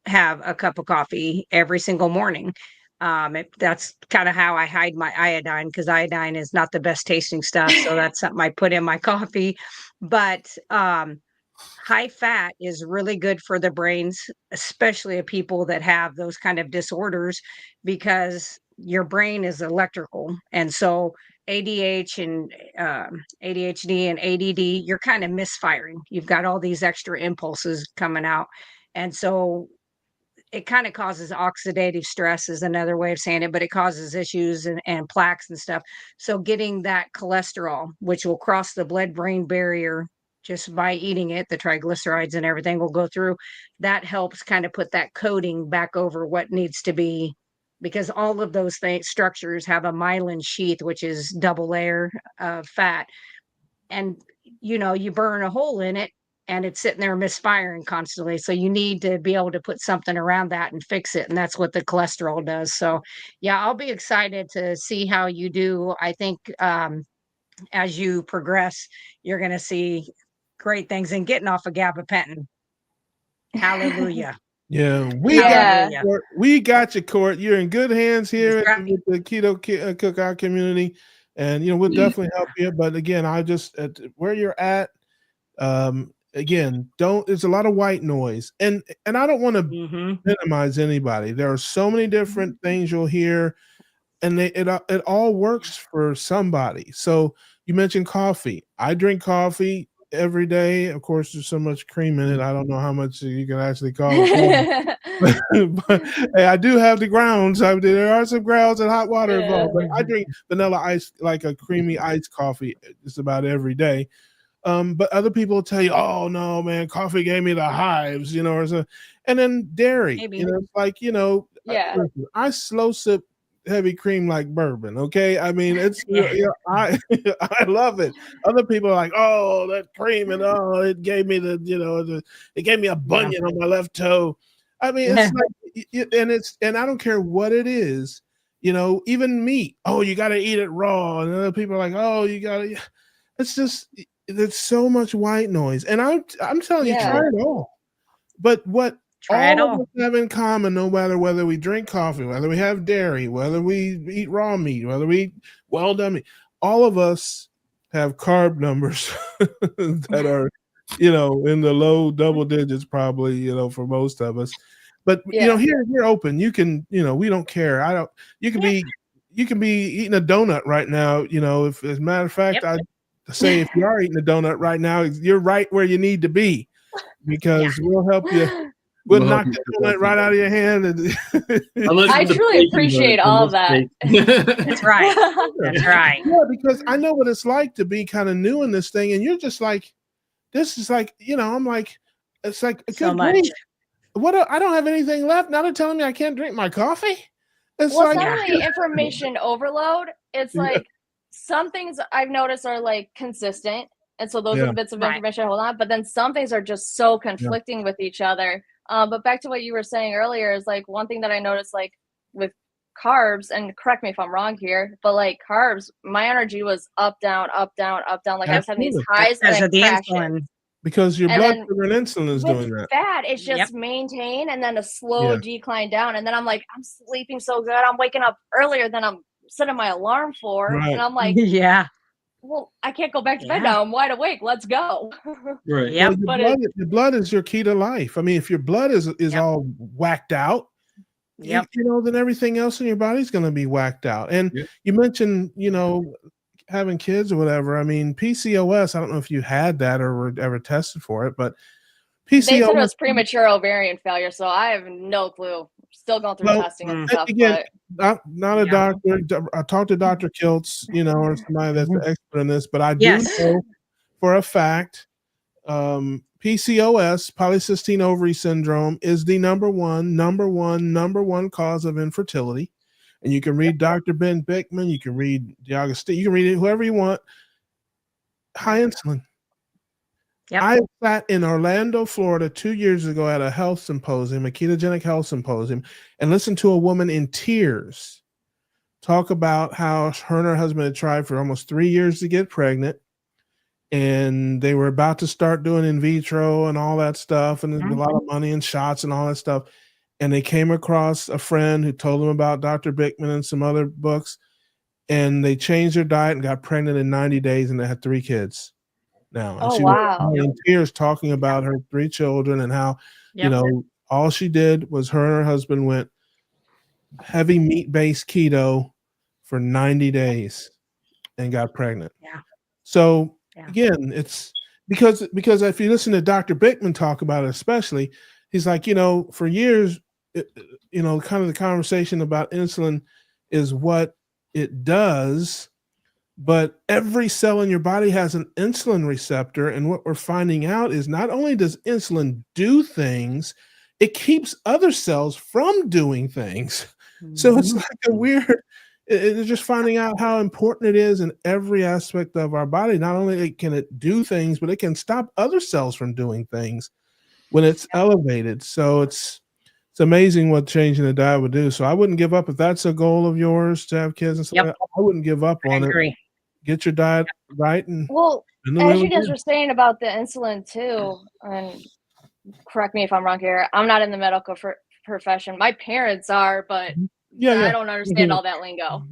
C: have a cup of coffee every single morning. That's kind of how I hide my iodine, because iodine is not the best tasting stuff. So that's something I put in my coffee. But high fat is really good for the brains, especially of people that have those kind of disorders, because your brain is electrical. And so ADHD and ADD, you're kind of misfiring. You've got all these extra impulses coming out. And so it kind of causes oxidative stress is another way of saying it, but it causes issues and plaques and stuff. So getting that cholesterol, which will cross the blood-brain barrier just by eating it, the triglycerides and everything will go through. That helps kind of put that coating back over what needs to be, because all of those structures have a myelin sheath, which is double layer of fat. And, you burn a hole in it, and it's sitting there misfiring constantly. So you need to be able to put something around that and fix it. And that's what the cholesterol does. So yeah, I'll be excited to see how you do. I think as you progress, you're going to see great things, and getting off of gabapentin. Hallelujah.
B: Yeah, we got you, Court. You're in good hands here with the Keto Cookout community, and we'll definitely help you. But again, where you're at, again, there's a lot of white noise, and I don't want to minimize anybody. There are so many different things you'll hear, and it all works for somebody. So you mentioned coffee. I drink coffee every day. Of course, there's so much cream in it. I don't know how much you can actually call it. But hey, I do have the grounds. There are some grounds and hot water involved. But I drink vanilla ice, like a creamy iced coffee, just about every day. But other people tell you, oh no, man, coffee gave me the hives, or so. And then dairy, it's like, I slow sip heavy cream like bourbon. Okay. I mean, it's, I love it. Other people are like, oh, that cream, and it gave me it gave me a bunion on my left toe. I mean, it's like, and I don't care what it is, even meat. Oh, you got to eat it raw. And other people are like, oh, you got to, it's just, there's so much white noise. And I'm telling you, try it all. But what all of us have in common, no matter whether we drink coffee, whether we have dairy, whether we eat raw meat, whether we eat well-done meat, all of us have carb numbers that are, in the low double digits, probably, for most of us. But, here you're open. You can, we don't care. You can be eating a donut right now, if, as a matter of fact, I say if you are eating a donut right now, you're right where you need to be, because we'll help you. We'll knock the donut right out of your hand.
E: I truly appreciate all of that.
C: That's right. That's right.
B: Yeah, because I know what it's like to be kind of new in this thing, and you're just like, this is like, I'm like, it's like
C: so much.
B: What? I don't have anything left. Now they're telling me I can't drink my coffee. It's
E: Well,
B: like,
E: it's not only information overload. It's like some things I've noticed are like consistent. And so those are the bits of information I hold on. But then some things are just so conflicting with each other. But back to what you were saying earlier is like one thing that I noticed like with carbs, and correct me if I'm wrong here, but like carbs, my energy was up, down, up, down, up, down. Like I was having these highs and then crashes.
B: Because your blood sugar and insulin is doing that.
E: Fat, it's just maintain and then a slow decline down. And then I'm like, I'm sleeping so good. I'm waking up earlier than I'm setting my alarm for. And I'm like, well, I can't go back to bed now. I'm wide awake. Let's go.
D: Right.
B: Well, your blood is your key to life. I mean, if your blood is all whacked out, you know, then everything else in your body is going to be whacked out. And you mentioned, you know, having kids or whatever. I mean, PCOS, I don't know if you had that or were ever tested for it, but PCOS. They
E: said it was premature ovarian failure, so I have no clue. Still going through testing and stuff.
B: Again, not a doctor. I talked to Dr. Kiltz, you know, or somebody that's an expert in this, but I do know for a fact PCOS, polycystic ovary syndrome, is the number one cause of infertility. And you can read Dr. Ben Bickman, you can read D'Agostino, you can read it, whoever you want. High insulin. I sat in Orlando, Florida 2 years ago at a health symposium, a ketogenic health symposium, and listened to a woman in tears talk about how her and her husband had tried for almost 3 years to get pregnant. And they were about to start doing in vitro and all that stuff, and a lot of money and shots and all that stuff. And they came across a friend who told them about Dr. Bickman and some other books, and they changed their diet and got pregnant in 90 days, and they had 3 kids now. And she was in tears talking about her 3 children and how, you know, all she did was her and her husband went heavy meat-based keto for 90 days and got pregnant. So again, it's because if you listen to Dr. Bickman talk about it, especially, he's like, you know, for years, you know, kind of the conversation about insulin is what it does, but every cell in your body has an insulin receptor. And what we're finding out is not only does insulin do things, it keeps other cells from doing things. So it's like a weird, it's just finding out how important it is in every aspect of our body. Not only can it do things, but it can stop other cells from doing things when it's elevated. So it's amazing what changing the diet would do. So I wouldn't give up if that's a goal of yours to have kids and stuff. I wouldn't give up on it. Get your diet right. And
E: as you guys were saying about the insulin too, and correct me if I'm wrong here, I'm not in the medical profession. My parents are, but I don't understand all that lingo.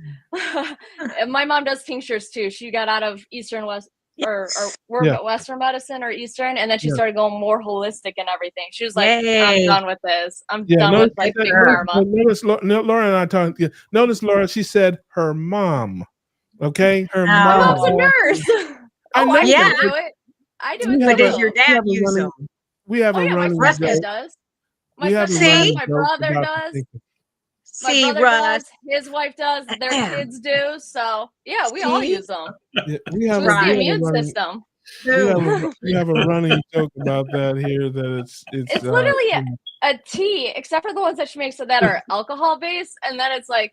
E: My mom does tinctures too. She got out of Eastern West or Western medicine or Eastern, and then she started going more holistic and everything. She was like, I'm done with this. I'm done with like big pharma.
B: Notice Laura and I talking. Notice Laura, she said her mom. Okay, her mom.
E: My mom's a nurse. I do it. I do it.
C: But does your dad use them?
B: We have a running.
E: My sister does. My brother does. My brother does, his wife does, their kids do. So yeah, we all use them.
B: We have
E: the immune system.
B: We have a running joke about that here. That it's
E: literally a tea, except for the ones that she makes that are alcohol based, and then it's like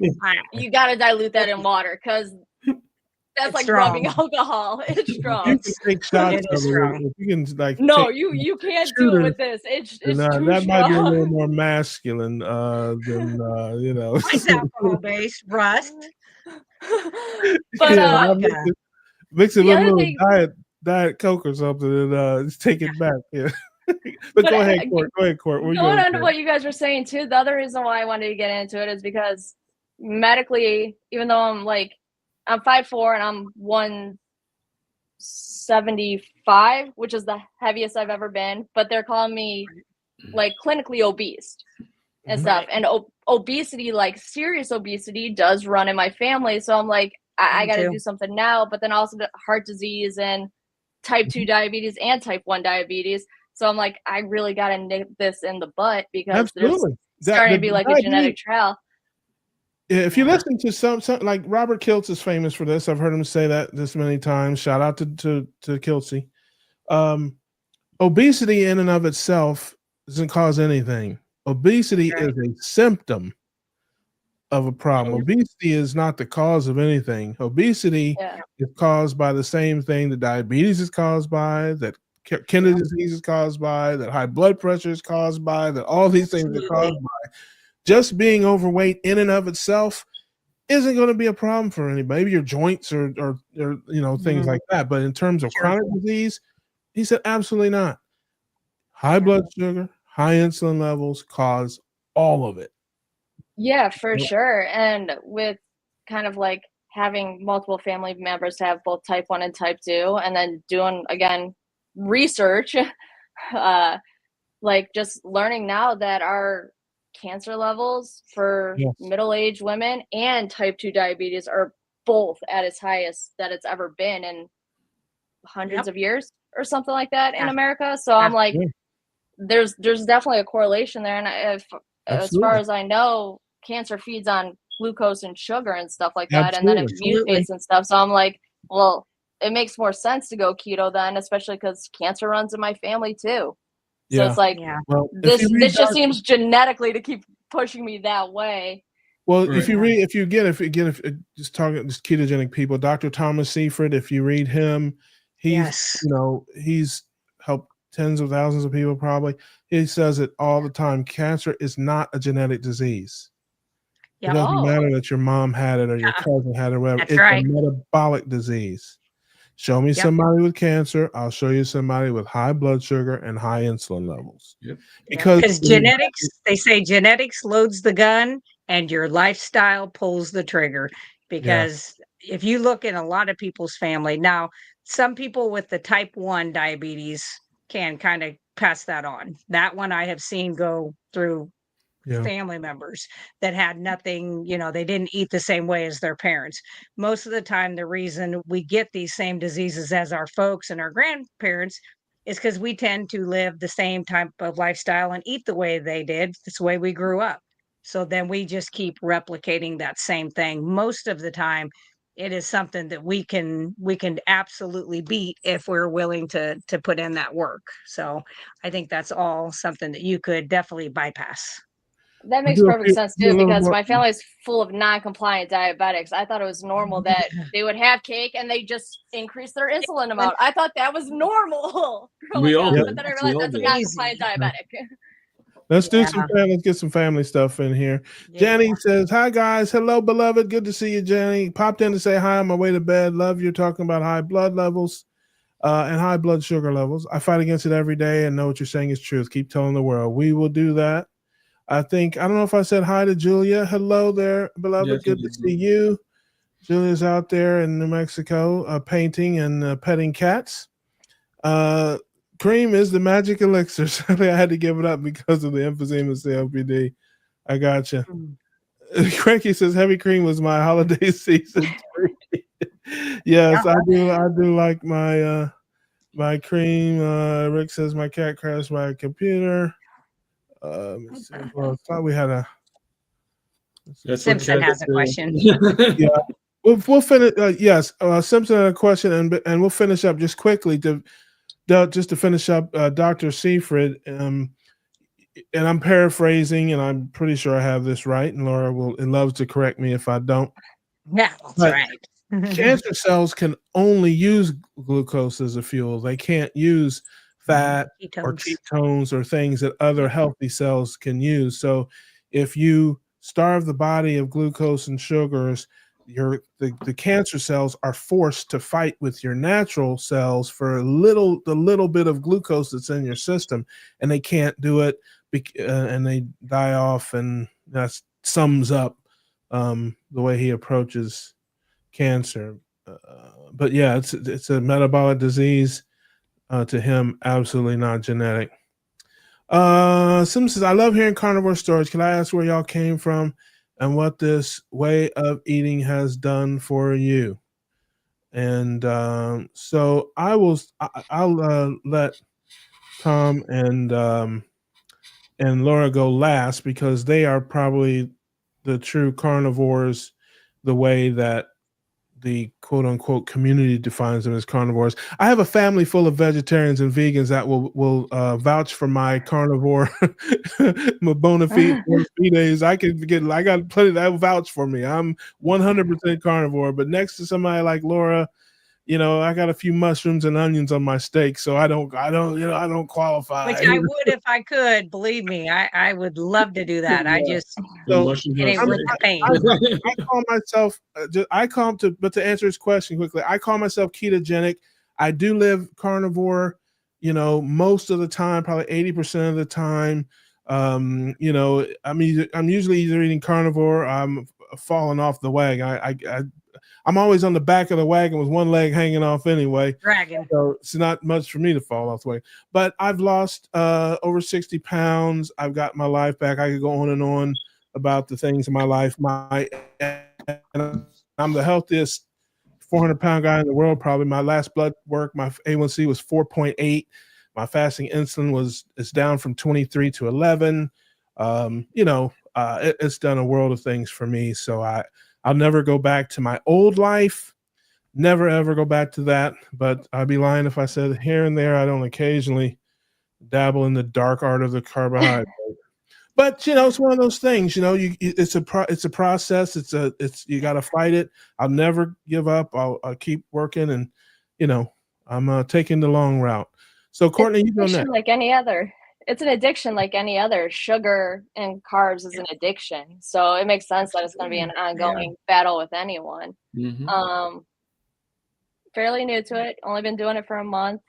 E: you got to dilute that in water because that's like rubbing alcohol. It's strong.
B: You can take shots of it. You can like
E: you can't do it with this. It's too
B: that
E: strong.
B: might be a little more masculine than you know.
C: What's alcohol based? Rust.
E: But
B: mix it with a little diet Coke or something and just take it back. Yeah. but go ahead, Court. Go ahead, Court.
E: Going on to what you guys were saying too, the other reason why I wanted to get into it is because medically, even though I'm 5'4" and I'm 175, which is the heaviest I've ever been, but they're calling me like clinically obese and stuff. And obesity, like serious obesity, does run in my family. So I'm like, I got to do something now. But then also the heart disease and type 2 diabetes and type 1 diabetes. So I'm like, I really got to nip this in the butt because there's starting to be like a genetic trail.
B: If you listen to some like Robert Kiltz is famous for this. I've heard him say that this many times. Shout out to Kiltzy. Obesity in and of itself doesn't cause anything. Obesity is a symptom of a problem. Obesity is not the cause of anything. Obesity is caused by the same thing that diabetes is caused by, that kidney disease is caused by, that high blood pressure is caused by, that all these things are caused by. Just being overweight in and of itself isn't going to be a problem for anybody. Maybe your joints or things like that. But in terms of chronic disease, he said absolutely not. High blood sugar, high insulin levels cause all of it.
E: Yeah, for sure. And with kind of like having multiple family members have both type 1 and type 2, and then doing, again, research, like just learning now that our cancer levels for middle-aged women and type 2 diabetes are both at its highest that it's ever been in hundreds of years or something like that in America. So I'm like, there's definitely a correlation there. And as far as I know, cancer feeds on glucose and sugar and stuff like that, and then it mutates and stuff. So I'm like, well, it makes more sense to go keto then, especially because cancer runs in my family too. So it's like, this just seems genetically to keep pushing me that way.
B: Well, if you get just ketogenic people, Dr. Thomas Seyfried, if you read him, he's helped tens of thousands of people probably. He says it all the time. Cancer is not a genetic disease. It doesn't matter that your mom had it or your cousin had it or whatever. It's a metabolic disease. Show me somebody with cancer, I'll show you somebody with high blood sugar and high insulin levels.
C: Because genetics, they say genetics loads the gun and your lifestyle pulls the trigger. Because if you look in a lot of people's family, now some people with the type 1 diabetes can kind of pass that on. That one I have seen go through family members that had nothing, they didn't eat the same way as their parents. Most of the time, the reason we get these same diseases as our folks and our grandparents is because we tend to live the same type of lifestyle and eat the way they did. It's the way we grew up. So then we just keep replicating that same thing. Most of the time, it is something that we can absolutely beat if we're willing to put in that work. So I think that's all something that you could definitely bypass.
E: That makes perfect sense too, because my family is full of non-compliant diabetics. I thought it was normal that they would have cake and they just increase their insulin amount. I thought that was normal. But then I realized that's a non-compliant diabetic.
B: Let's do let's get some family stuff in here. Jenny says, "Hi guys, hello beloved, good to see you, Jenny. Popped in to say hi on my way to bed. Love you're talking about high blood levels and high blood sugar levels. I fight against it every day and know what you're saying is truth. Keep telling the world. We will do that. I don't know if I said hi to Julia. Hello there, beloved. Good to see you. Julia's out there in New Mexico painting and petting cats. Cream is the magic elixir. Sadly, I had to give it up because of the emphysema and COPD. I got you. Cranky says heavy cream was my holiday season. Yes, I do like my my cream. Rick says my cat crashed my computer. Well, I thought we had a
C: Simpson has a question.
B: We'll finish. Yes, Simpson had a question, and we'll finish up just quickly to finish up. Dr. Seyfried, and I'm paraphrasing, and I'm pretty sure I have this right. And Laura loves to correct me if I don't.
C: Yeah, that's right.
B: Cancer cells can only use glucose as a fuel. They can't use fat or ketones or things that other healthy cells can use. So if you starve the body of glucose and sugars, the cancer cells are forced to fight with your natural cells for the little bit of glucose that's in your system, and they can't do it, and they die off. And that sums up the way he approaches cancer. But yeah, it's a metabolic disease. To him, absolutely not genetic. Sim says, I love hearing carnivore stories. Can I ask where y'all came from and what this way of eating has done for you? And so I'll let Tom and Laura go last, because they are probably the true carnivores, the way that the quote unquote community defines them as carnivores. I have a family full of vegetarians and vegans that will vouch for my carnivore, my bona fides. I got plenty that will vouch for me. I'm 100% carnivore, but next to somebody like Laura, you know, I got a few mushrooms and onions on my steak, so I don't qualify.
C: Which I would if I could. Believe me, I would love to do that. I just it ain't worth the pain.
B: I call myself. But to answer his question quickly, I call myself ketogenic. I do live carnivore. You know, most of the time, probably 80% of the time. You know, I'm usually either eating carnivore. I'm falling off the wagon. I'm always on the back of the wagon with one leg hanging off anyway.
C: Dragon.
B: So it's not much for me to fall off the wagon. But I've lost over 60 pounds. I've got my life back. I could go on and on about the things in my life. I'm the healthiest 400-pound guy in the world, probably. My last blood work, my A1C was 4.8. My fasting insulin is down from 23 to 11. You know, it's done a world of things for me. So I'll never go back to my old life. Never, ever go back to that. But I'd be lying if I said here and there I don't occasionally dabble in the dark art of the carbohydrate. But, you know, it's one of those things, you know, it's a process. You got to fight it. I'll never give up. I'll keep working, and, you know, I'm taking the long route. So, Courtney, you go next.
E: Like any other. It's an addiction like any other. Sugar and carbs is an addiction. So it makes sense that it's going to be an ongoing battle with anyone. Mm-hmm. Fairly new to it. Only been doing it for a month.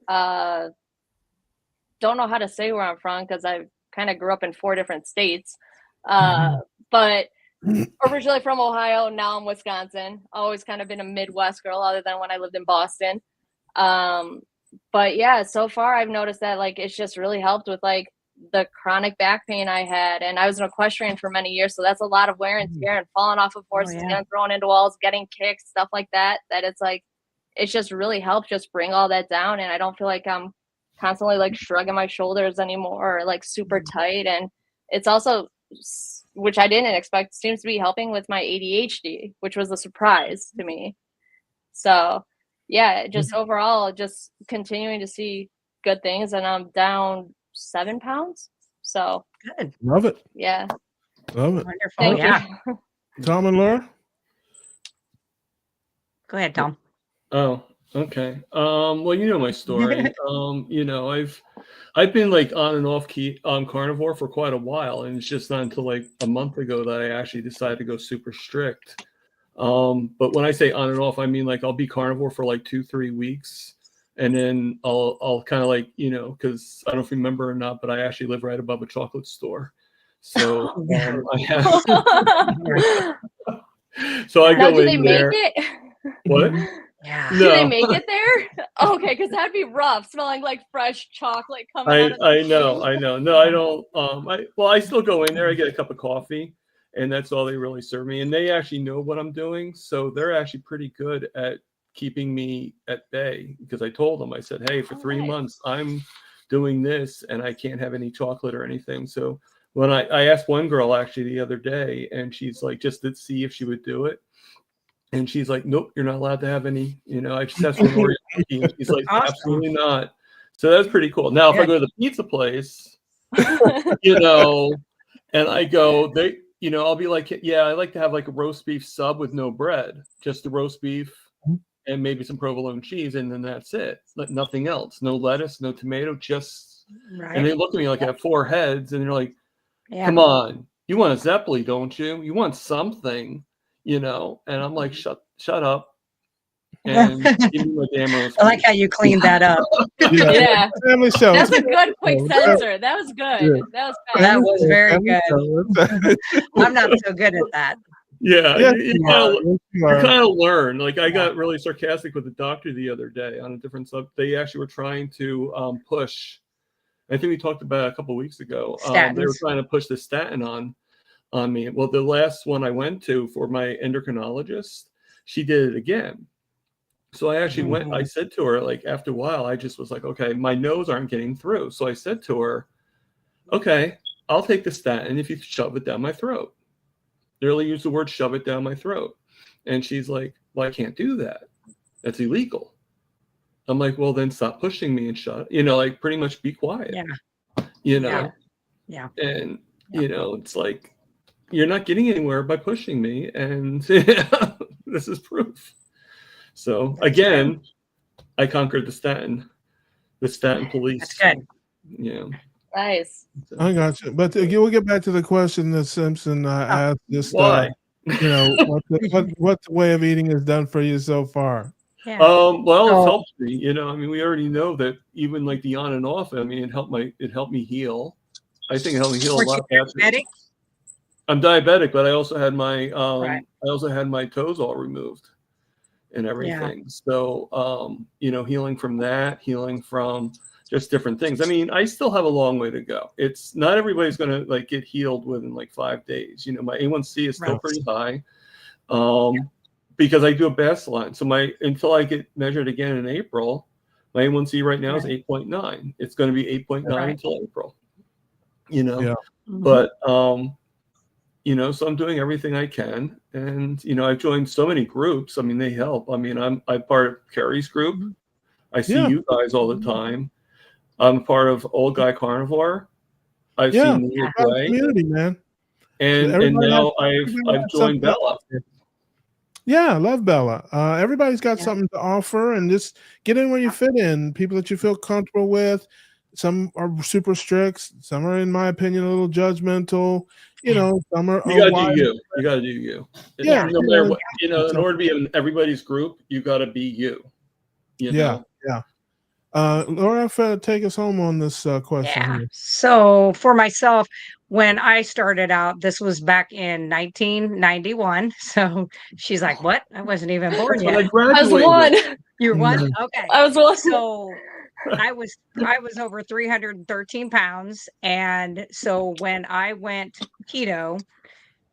E: Don't know how to say where I'm from because I kind of grew up in 4 different states. But originally from Ohio, now I'm Wisconsin. Always kind of been a Midwest girl other than when I lived in Boston. But yeah, so far I've noticed that like it's just really helped with like the chronic back pain I had, and I was an equestrian for many years, so that's a lot of wear and tear and falling off of horses, getting thrown into walls, getting kicked, stuff like that. That it's like it's just really helped just bring all that down, and I don't feel like I'm constantly like shrugging my shoulders anymore or like super tight. And it's also, which I didn't expect, seems to be helping with my ADHD, which was a surprise to me. So yeah, just overall, just continuing to see good things, and I'm down 7 pounds. So
C: good.
B: Love it.
E: Yeah.
B: Love it.
C: Wonderful.
E: Thank
C: you.
B: Tom and Laura?
C: Go ahead, Tom.
D: Oh, okay. Well, you know my story. You know, I've been like on and off carnivore for quite a while, and it's just not until like a month ago that I actually decided to go super strict. But when I say on and off, I mean like I'll be carnivore for like 2-3 weeks, and then I'll kind of like, you know, because I don't know if you remember or not, but I actually live right above a chocolate store, so I have. So I go in there.
E: Make it?
D: What?
E: Yeah.
D: No.
E: Do they make it there? Okay, because that'd be rough, smelling like fresh chocolate coming out of the
D: I know. No, I don't. I still go in there. I get a cup of coffee, and that's all they really serve me. And they actually know what I'm doing, so they're actually pretty good at keeping me at bay. Because I told them, I said, hey, for 3 months, I'm doing this, and I can't have any chocolate or anything. So when I asked one girl actually the other day, and she's like, just to see if she would do it. And she's like, nope, you're not allowed to have any, you know, I just asked for Oreo cookie. And she's like, awesome. Absolutely not. So that's pretty cool. Now, if I go to the pizza place, you know, and I go, you know, I'll be like, yeah, I like to have like a roast beef sub with no bread, just the roast beef and maybe some provolone cheese. And then that's it. Nothing else. No lettuce, no tomato, just, and they look at me like I have 4 heads, and they're like, come on, you want a Zeppeli, don't you? You want something. You know, and I'm like, shut up, and give me my damn roast.
C: I like how you cleaned that up.
E: Yeah,
B: family show.
E: That's a good quick censor. That was good.
B: Yeah.
E: That was
C: fast. That was very good. I'm not so good at that.
D: Yeah, you kind of learn. Like I got really sarcastic with the doctor the other day on a different subject. They actually were trying to push. I think we talked about it a couple of weeks ago. They were trying to push the statin on me. Well, the last one I went to for my endocrinologist, she did it again. So I actually went, I said to her, like, after a while, I just was like, okay, my nose aren't getting through. So I said to her, okay, I'll take the statin if you shove it down my throat. They really used the word shove it down my throat. And she's like, well, I can't do that. That's illegal. I'm like, well, then stop pushing me and shut, like pretty much be quiet.
C: Yeah. Yeah.
D: And, it's like, you're not getting anywhere by pushing me. And this is proof. So again, I conquered the statin police.
C: That's good.
D: Yeah.
E: Nice.
B: I got you. But we'll get back to the question that Simpson asked. Just
D: why?
B: What the way of eating has done for you so far.
C: Yeah.
D: Well, it's helped me. We already know that even like the on and off. It helped me heal. I think it helped me heal a lot faster.
C: Diabetic?
D: I'm diabetic, but I also had my toes all removed and everything. Yeah. So healing from that, healing from just different things. I still have a long way to go. It's not everybody's going to like get healed within like 5 days. My A1C is still pretty high. Because I do a baseline. So until I get measured again in April, my A1C right now is 8.9. It's going to be 8.9 until April. But so I'm doing everything I can, and I've joined so many groups. They help. I'm part of Carrie's group. I see you guys all the time. I'm part of Old Guy Carnivore. I've seen the
B: community, man.
D: And now I've joined Bella.
B: Yeah, I love Bella. Everybody's got something to offer, and just get in where you fit in. People that you feel comfortable with. Some are super strict. Some are, in my opinion, a little judgmental. Some are.
D: You gotta do you. You gotta do you.
B: Yeah.
D: No matter what, in order to be in everybody's group, you gotta be you.
B: Yeah. Laura, take us home on this question.
C: Yeah.
B: Here.
C: So for myself, when I started out, this was back in 1991. So she's like, "What? I wasn't even born yet."
E: I was one.
C: You're one? Okay.
E: I was one.
C: So I was over 313 pounds, and so when I went keto,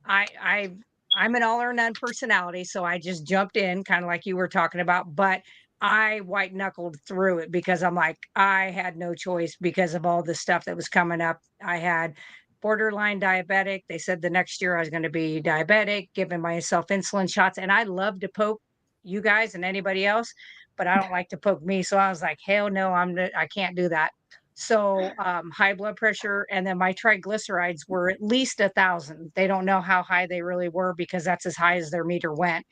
C: I'm an all or none personality, so I just jumped in, kind of like you were talking about, but I white knuckled through it because I'm like, I had no choice because of all the stuff that was coming up. I had borderline diabetic. They said the next year I was going to be diabetic, giving myself insulin shots. And I love to poke you guys and anybody else, but I don't like to poke me. So I was like, hell no, I can't do that. So high blood pressure, and then my triglycerides were at least 1,000. They don't know how high they really were because that's as high as their meter went.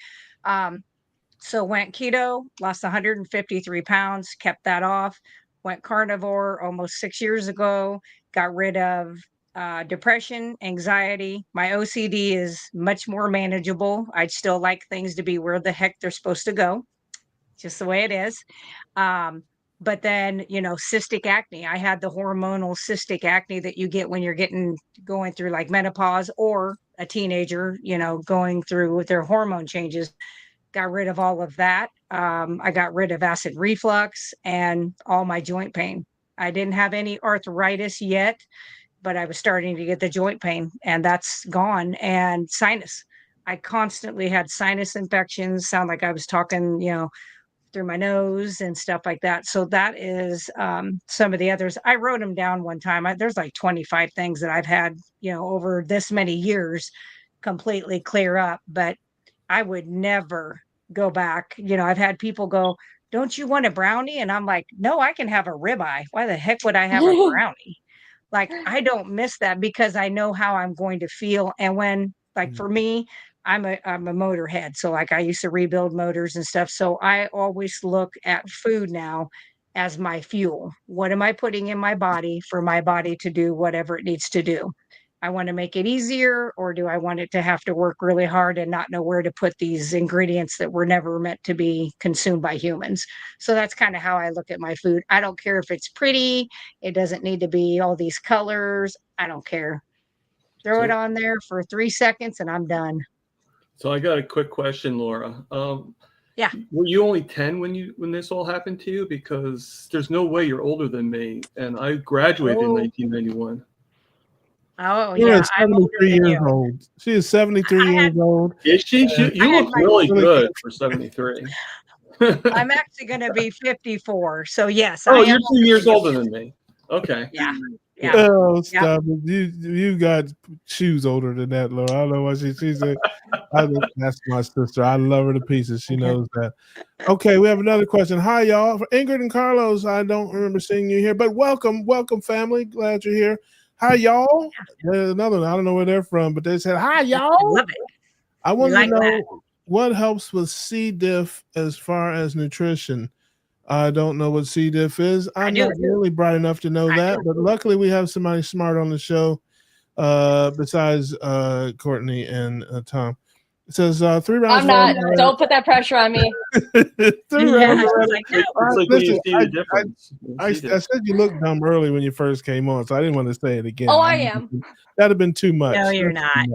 C: So went keto, lost 153 pounds, kept that off, went carnivore almost 6 years ago, got rid of depression, anxiety. My OCD is much more manageable. I'd still like things to be where the heck they're supposed to go, just the way it is. But then, cystic acne. I had the hormonal cystic acne that you get when you're going through like menopause, or a teenager, going through with their hormone changes. Got rid of all of that. I got rid of acid reflux and all my joint pain. I didn't have any arthritis yet, but I was starting to get the joint pain, and that's gone. And sinus. I constantly had sinus infections, sound like I was talking, through my nose and stuff like that. So that is some of the others. I wrote them down one time. There's like 25 things that I've had, over this many years completely clear up, but I would never go back. I've had people go, "Don't you want a brownie?" And I'm like, "No, I can have a ribeye. Why the heck would I have a brownie?" Like, I don't miss that because I know how I'm going to feel. And when, like, for me, I'm a motorhead. So like I used to rebuild motors and stuff. So I always look at food now as my fuel. What am I putting in my body for my body to do whatever it needs to do? I want to make it easier, or do I want it to have to work really hard and not know where to put these ingredients that were never meant to be consumed by humans? So that's kind of how I look at my food. I don't care if it's pretty. It doesn't need to be all these colors. I don't care. Throw it on there for 3 seconds and I'm done.
D: So I got a quick question, Laura.
C: Yeah.
D: Were you only 10 when this all happened to you? Because there's no way you're older than me, and I graduated in 1991.
C: Oh, yeah.
B: 73 years old. She is 73 years old.
D: Is she? You look really good for 73.
C: I'm actually going to be 54. So, yes.
D: Oh, you're 2 years older than me. Okay.
C: Yeah. Yeah.
B: Oh, stop it. You got shoes older than that, Laura. I don't know what she's a, that's my sister. I love her to pieces. She knows that. Okay, we have another question. Hi, y'all. For Ingrid and Carlos, I don't remember seeing you here, but welcome, family. Glad you're here. Hi, y'all. There's another one. I don't know where they're from, but they said, hi, y'all.
C: I love it.
B: I want
C: like
B: to know
C: that.
B: what helps with C. diff as far as nutrition. I don't know what C. diff is. I'm not really bright enough to know that, but luckily we have somebody smart on the show besides Courtney and Tom. It says 3 rounds.
E: I'm not. Don't put that pressure on me.
B: 3 rounds. I said you looked dumb early when you first came on, so I didn't want to say it again.
E: Oh, I am.
B: That'd have been too much.
C: No, you're not.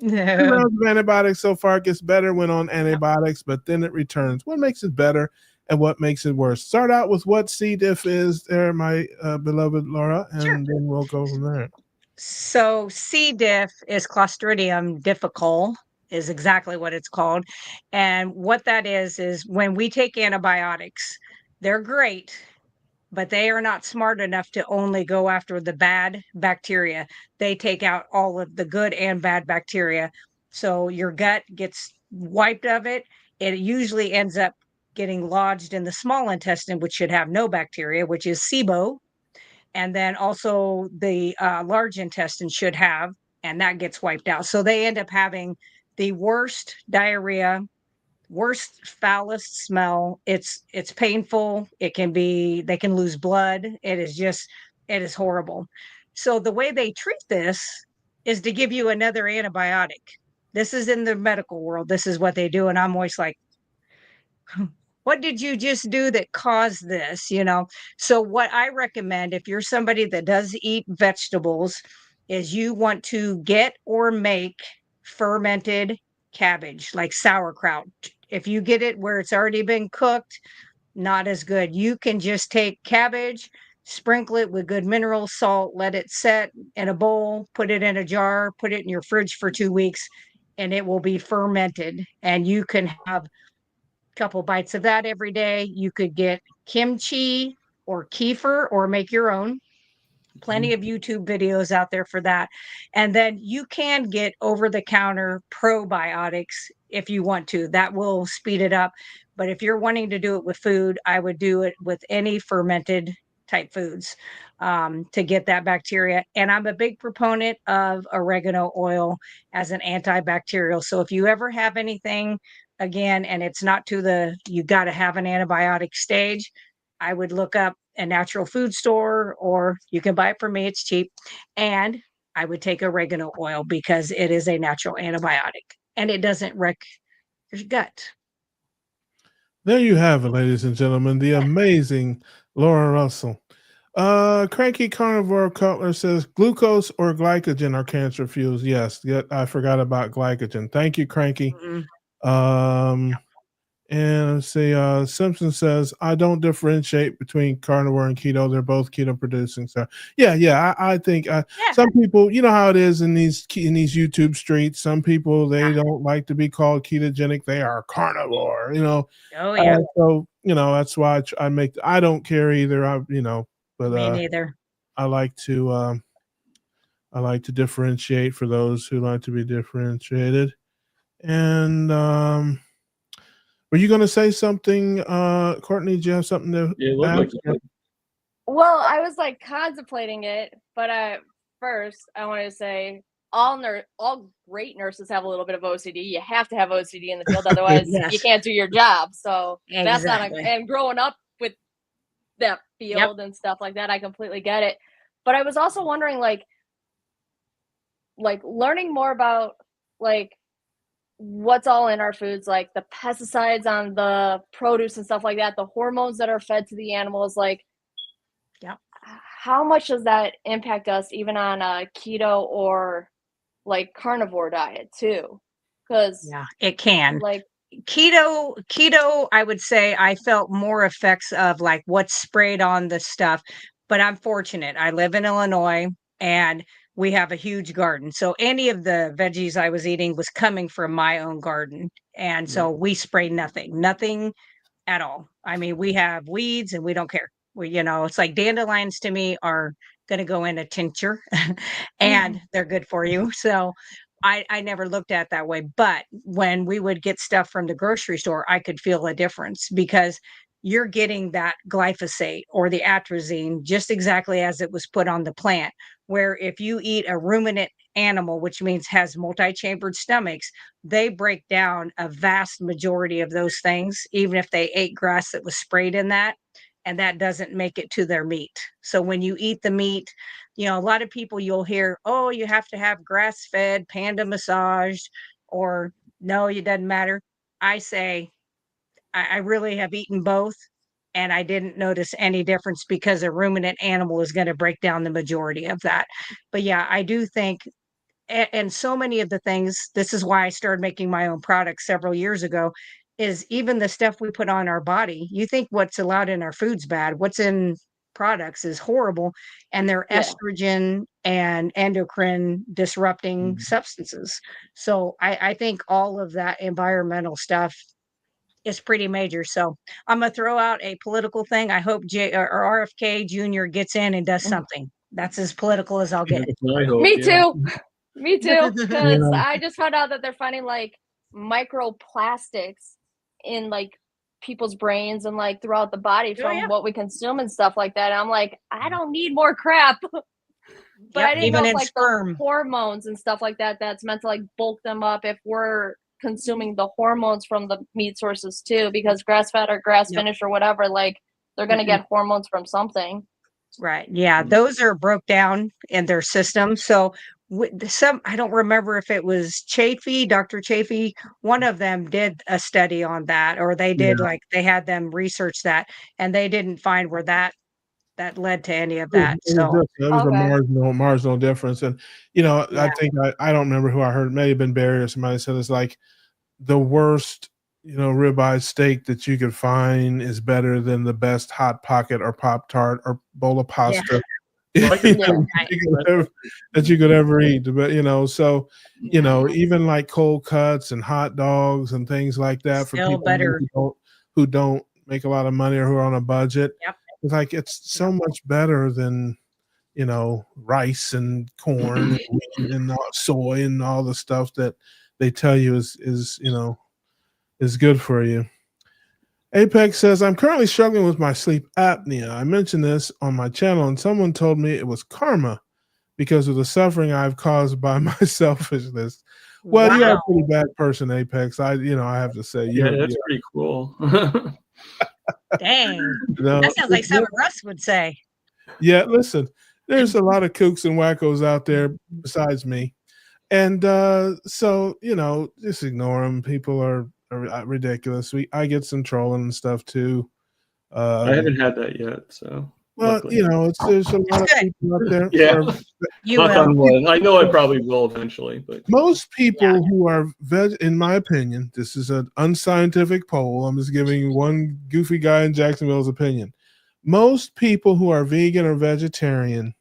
B: 2 rounds of antibiotics so far. It gets better when on antibiotics, but then it returns. What makes it better and what makes it worse? Start out with what C. diff is there, my beloved Laura, and then we'll go from there.
C: So C. diff is Clostridium difficile, is exactly what it's called. And what that is when we take antibiotics, they're great, but they are not smart enough to only go after the bad bacteria. They take out all of the good and bad bacteria. So your gut gets wiped of it. It usually ends up getting lodged in the small intestine, which should have no bacteria, which is SIBO. And then also the large intestine should have, and that gets wiped out. So they end up having the worst diarrhea, worst, foulest smell. It's painful. They can lose blood. It is horrible. So the way they treat this is to give you another antibiotic. This is in the medical world. This is what they do. And I'm always like, what did you just do that caused this? So what I recommend, if you're somebody that does eat vegetables, is you want to get or make fermented cabbage, like sauerkraut. If you get it where it's already been cooked, not as good. You can just take cabbage, sprinkle it with good mineral salt, let it set in a bowl, put it in a jar, put it in your fridge for 2 weeks, and it will be fermented. And you can have couple bites of that every day. You could get kimchi or kefir or make your own. Plenty of YouTube videos out there for that. And then you can get over-the-counter probiotics if you want to. That will speed it up. But if you're wanting to do it with food, I would do it with any fermented type foods to get that bacteria. And I'm a big proponent of oregano oil as an antibacterial. So if you ever have anything, again, and it's not to you got to have an antibiotic stage, I would look up a natural food store, or you can buy it from me. It's cheap. And I would take oregano oil because it is a natural antibiotic and it doesn't wreck your gut.
B: There you have it, ladies and gentlemen, the amazing Laura Russell. Cranky Carnivore Cutler says glucose or glycogen are cancer fuels. Yes, I forgot about glycogen. Thank you, Cranky. And let's see, Simpson says, I don't differentiate between carnivore and keto. They're both keto producing. So I think some people, you know how it is in these YouTube streets. Some people, they don't like to be called ketogenic. They are carnivore,
C: Oh yeah.
B: So, that's why I don't care either. But
C: me neither.
B: I like to differentiate for those who like to be differentiated. And were you going to say something, Courtney? Do you have something to add?
E: Well, I was contemplating it, but first I wanted to say all great nurses have a little bit of OCD. You have to have OCD in the field, otherwise you can't do your job. So that's not. And growing up with that field and stuff like that, I completely get it. But I was also wondering, learning more about what's all in our foods, like the pesticides on the produce and stuff like that, the hormones that are fed to the animals, how much does that impact us even on a keto or carnivore diet too? Because
C: it can. Keto, I would say I felt more effects of what's sprayed on the stuff, but I'm fortunate. I live in Illinois and we have a huge garden. So any of the veggies I was eating was coming from my own garden. And so we spray nothing at all. I mean, we have weeds and we don't care. It's like dandelions to me are going to go in a tincture and they're good for you. So I never looked at it that way. But when we would get stuff from the grocery store, I could feel a difference because you're getting that glyphosate or the atrazine just exactly as it was put on the plant. Where if you eat a ruminant animal, which means has multi-chambered stomachs, they break down a vast majority of those things, even if they ate grass that was sprayed in that, and that doesn't make it to their meat. So when you eat the meat, a lot of people you'll hear, oh, you have to have grass-fed, panda massaged, or no, it doesn't matter. I say, I really have eaten both, and I didn't notice any difference because a ruminant animal is going to break down the majority of that. But yeah, I do think, and so many of the things, this is why I started making my own products several years ago, is even the stuff we put on our body. You think what's allowed in our food's bad, what's in products is horrible, and they're estrogen and endocrine disrupting substances. So I think all of that environmental stuff is pretty major. So I'm gonna throw out a political thing. I hope RFK Jr. gets in and does something. That's as political as I'll get.
E: Me too. Me too. Because I just found out that they're finding like microplastics in like people's brains and like throughout the body from what we consume and stuff like that. And I'm like, I don't need more crap. But I didn't know if, like the hormones and stuff like that, that's meant to like bulk them up if we're consuming the hormones from the meat sources too, because grass fed or grass finished or whatever, like they're going to get hormones from something.
C: Right. Yeah. Those are broke down in their system. So I don't remember if it was Dr. Chafee, one of them did a study on that, or they did they had them research that, and they didn't find where that led to any of that. So
B: it was a marginal difference. And, I think I don't remember who I heard. It may have been Barry or somebody said it's like the worst, ribeye steak that you could find is better than the best Hot Pocket or Pop-Tart or bowl of pasta that you could ever eat. But, so, even like cold cuts and hot dogs and things like that for people who don't make a lot of money or who are on a budget. It's like it's so much better than rice and corn and wheat and soy and all the stuff that they tell you is good for you. Apex says, I'm currently struggling with my sleep apnea. I mentioned this on my channel and someone told me it was karma because of the suffering I've caused by my selfishness. Well, you're a pretty bad person, Apex. I have to say.
D: That's pretty cool.
C: Dang. That sounds like something Russ would say.
B: Yeah, listen, there's a lot of kooks and wackos out there besides me. And so, just ignore them. People are ridiculous. I get some trolling and stuff too.
D: I haven't had that yet, so.
B: Well, there's a lot of people out there.
D: Yeah, I know I probably will eventually, but
B: most people who are in my opinion, this is an unscientific poll. I'm just giving one goofy guy in Jacksonville's opinion. Most people who are vegan or vegetarian,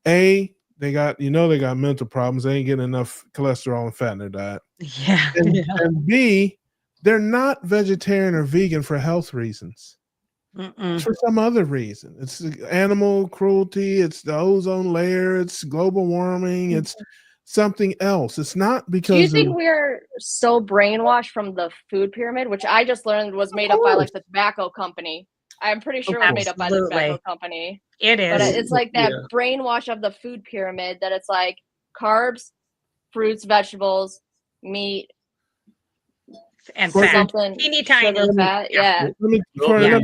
B: they got mental problems. They ain't getting enough cholesterol and fat in their diet.
C: Yeah.
B: And B, they're not vegetarian or vegan for health reasons. It's for some other reason. It's animal cruelty, it's the ozone layer, it's global warming, it's something else. It's not because.
E: Do you think we're so brainwashed from the food pyramid, which I just learned was made up by like the tobacco company? I'm pretty sure it was made up by the tobacco company.
C: It is.
E: But it's like that brainwash of the food pyramid that it's like carbs, fruits, vegetables, meat,
C: and fat.
E: Teeny tiny fat. Yeah.
B: I'm gonna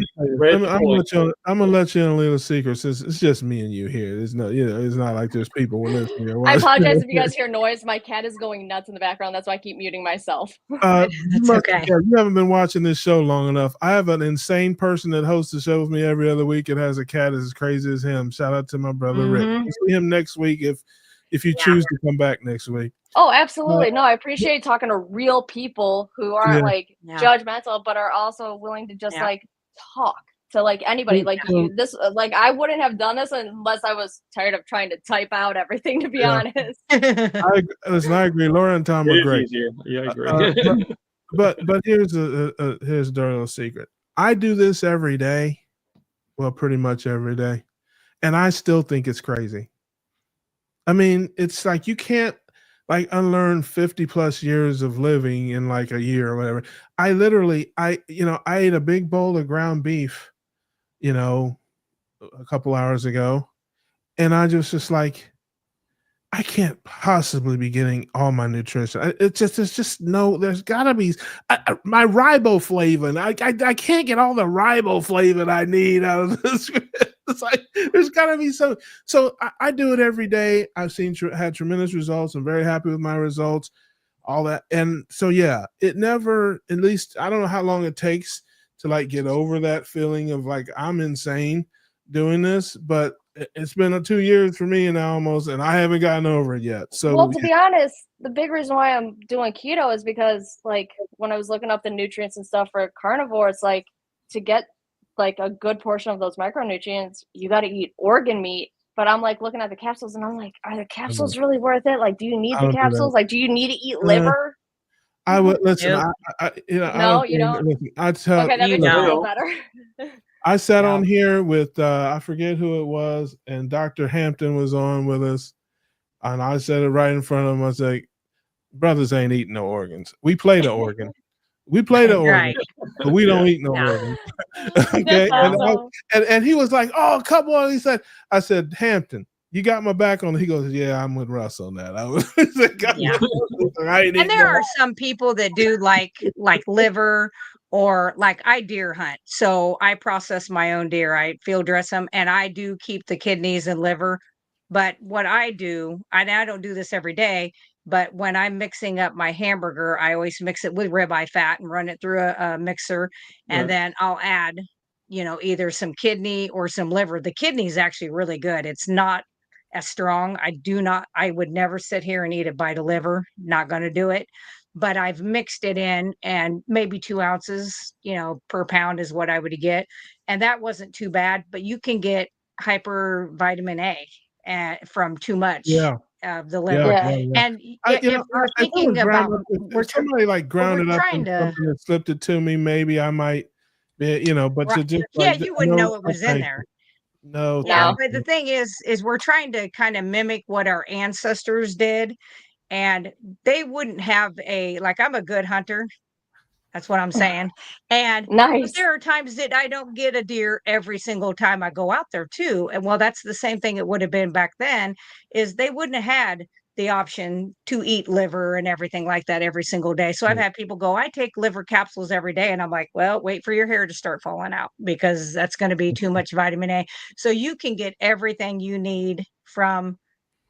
B: let you in a little secret since it's just me and you here. It's not, it's not like there's people listening.
E: I apologize if you guys hear noise. My cat is going nuts in the background. That's why I keep muting myself.
B: That's okay. You haven't been watching this show long enough. I have an insane person that hosts the show with me every other week and has a cat as crazy as him. Shout out to my brother Rick. We'll see him next week if you choose to come back next week.
E: Oh, absolutely. No, I appreciate talking to real people who aren't judgmental, but are also willing to just like talk to like anybody. Like this, like I wouldn't have done this unless I was tired of trying to type out everything, to be honest.
B: I agree. Laura and Tom are great.
D: Yeah, I agree.
B: But here's a dirty little secret. I do this every day. Well, pretty much every day. and I still think it's crazy. I mean, it's like you can't like unlearn 50 plus years of living in like a year or whatever. I ate a big bowl of ground beef, a couple hours ago, and I just like, I can't possibly be getting all my nutrition. It's just no. There's got to be my riboflavin. I can't get all the riboflavin I need out of this. It's like there's got to be some. So I do it every day. I've had tremendous results. I'm very happy with my results. All that, and so yeah, it never. At least I don't know how long it takes to like get over that feeling of like I'm insane doing this, but it's been 2 years for me now almost, and I haven't gotten over it yet. So,
E: well, to be honest, the big reason why I'm doing keto is because, like, when I was looking up the nutrients and stuff for carnivore, it's like to get like a good portion of those micronutrients, you got to eat organ meat. But I'm like looking at the capsules, and I'm like, are the capsules really worth it? Like, do you need the capsules? Like, do you need to eat liver?
B: I would listen.
C: Yep.
E: You don't.
B: I tell
E: Okay, that makes me feel better.
B: I sat on here with I forget who it was, and Dr. Hampton was on with us, and I said it right in front of him. I was like, brothers ain't eating no organs. We play the organ. We play the organ, but we don't eat no organs. Okay. And he was like, oh, come on. He said, I said, Hampton, you got my back on it. He goes, yeah, I'm with Russ on that. I was like,
C: and there are some people that do like liver, or like I deer hunt. So I process my own deer. I field dress them, and I do keep the kidneys and liver. But what I do, and I don't do this every day, but when I'm mixing up my hamburger, I always mix it with ribeye fat and run it through a mixer. And then I'll add, either some kidney or some liver. The kidney is actually really good. It's not as strong. I would never sit here and eat a bite of liver. Not going to do it. But I've mixed it in, and maybe 2 ounces, per pound is what I would get. And that wasn't too bad, but you can get hypervitamin A from too much of the liver. And if we're thinking about,
B: somebody like ground it up and something that slipped it to me, maybe I might, but to just
C: you wouldn't know it was in there.
B: No.
C: But the thing is we're trying to kind of mimic what our ancestors did. And they wouldn't have I'm a good hunter. That's what I'm saying. And there are times that I don't get a deer every single time I go out there too. And that's the same thing it would have been back then, is they wouldn't have had the option to eat liver and everything like that every single day. So I've had people go, I take liver capsules every day. And I'm like, well, wait for your hair to start falling out, because that's going to be too much vitamin A. So you can get everything you need from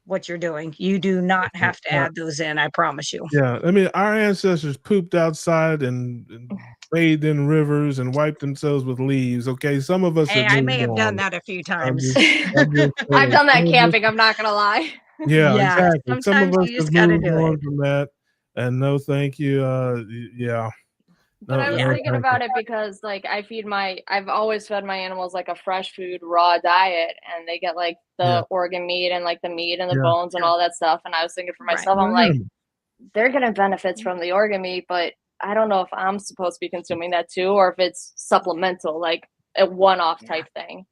C: what you're doing. You do not have to add those in, I promise you.
B: Yeah, I mean, our ancestors pooped outside and bathed in rivers and wiped themselves with leaves. Okay, some of us.
C: Hey, I may have done that a few times.
E: I've done that camping. I'm not gonna lie.
B: Yeah, exactly. Some of us
C: you just
B: have
C: gotta
B: moved
C: do
B: on
C: it.
B: from that, and no, thank you.
E: But I was thinking about it because, like, I've always fed my animals like a fresh food, raw diet, and they get like the organ meat and like the meat and the bones and all that stuff. And I was thinking for myself, I'm like, they're getting benefits from the organ meat, but I don't know if I'm supposed to be consuming that too, or if it's supplemental, like a one-off type thing.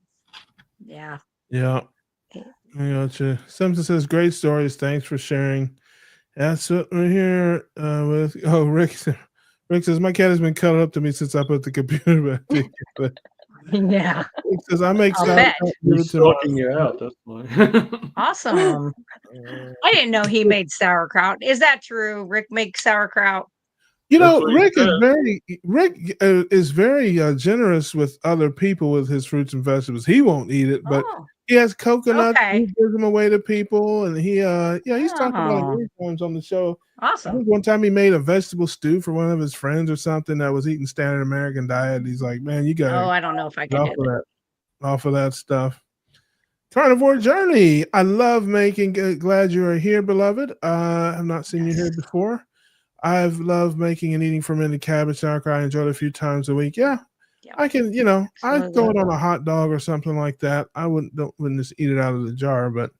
C: Yeah.
B: Yeah. I gotcha. Simpson says, great stories. Thanks for sharing. That's what we're here with. Oh, Rick says, my cat has been cuddled up to me since I put the computer back together.
C: Yeah.
B: Rick says, I make
D: sauerkraut. He's stalking you out. That's why.
C: Awesome. I didn't know he made sauerkraut. Is that true? Rick makes sauerkraut?
B: Rick is very generous with other people with his fruits and vegetables. He won't eat it, but he has coconuts. He gives them away to people, and he's talked about it many times on the show.
C: Awesome.
B: I think one time he made a vegetable stew for one of his friends or something that was eating standard American diet. He's like, man, you got.
C: I don't know if I can do that.
B: Off of that stuff. Carnivore Journey. I love making. Glad you are here, beloved. I've not seen you here before. I've loved making and eating fermented cabbage sauerkraut. I enjoy it a few times a week. Yeah. I can, I throw it on a hot dog or something like that. I wouldn't just eat it out of the jar, but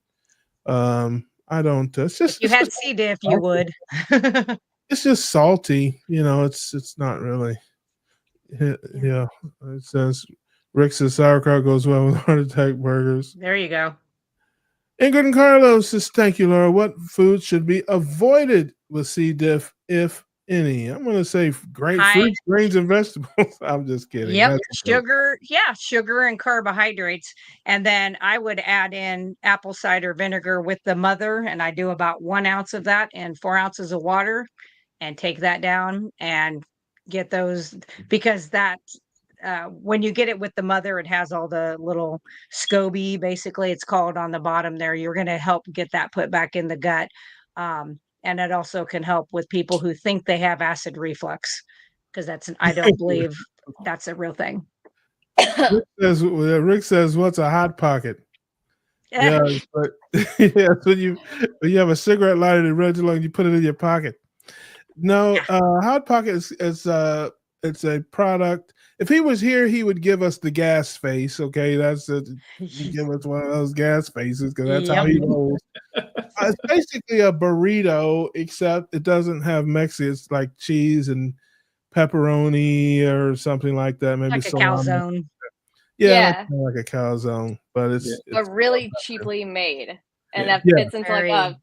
B: I don't. It's just
C: if you had C. diff, you would.
B: It's just salty, it's not really. Yeah. It says Rick says sauerkraut goes well with heart attack burgers.
C: There you go.
B: Ingrid and Carlos says, thank you, Laura. What foods should be avoided with C. diff, if any? I'm going to say great fruits, grains, and vegetables. I'm just kidding.
C: Yep, sugar. Yeah, sugar and carbohydrates. And then I would add in apple cider vinegar with the mother, and I do about 1 ounce of that and 4 ounces of water, and take that down and get those, because that when you get it with the mother, it has all the little SCOBY, basically it's called, on the bottom there. You're going to help get that put back in the gut. And it also can help with people who think they have acid reflux, because I don't believe that's a real thing.
B: Rick says, what's a hot pocket? Yeah, but yeah, when you have a cigarette lighter in red long, you put it in your pocket. No, hot pocket is it's a product. If he was here, he would give us the gas face. Okay, he give us one of those gas faces, because that's how he rolls. It's basically a burrito, except it doesn't have Mexican. It's like cheese and pepperoni or something like that. Maybe
C: like a calzone.
B: Yeah, like a calzone, but it's
E: really cheaply made, and that fits into like a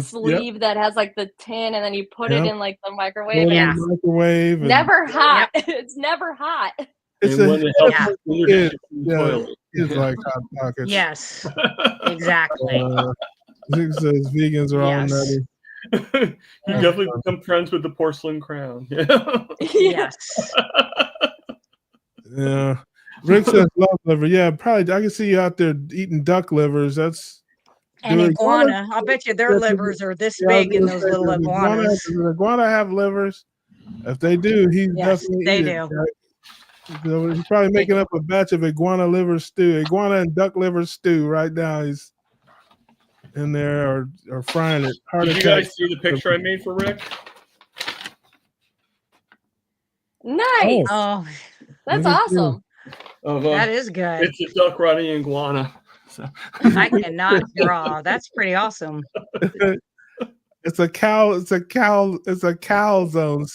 E: sleeve that has like the tin, and then you put it in like the microwave.
B: Microwave.
E: Never hot. It's never hot.
B: It's like hot pockets.
C: Yes, exactly.
B: It says vegans are all nutty.
D: You definitely become friends with the porcelain crown.
C: Yes.
B: Yeah. Rick says love liver. Yeah, probably. I can see you out there eating duck livers. That's
C: and iguana. I'll bet you their livers are this big in those little iguanas.
B: Does an iguana have livers? If they do, he's definitely
C: they
B: do.
C: Right?
B: So he's probably making up a batch of iguana liver stew, iguana and duck liver stew right now. He's in there or frying it.
D: Did you guys see the picture I made for Rick?
E: Nice.
C: Oh,
E: that's awesome.
C: That is good.
D: It's a duck riding iguana. So.
C: I cannot draw. That's pretty awesome.
B: It's a calzone. CALZONE.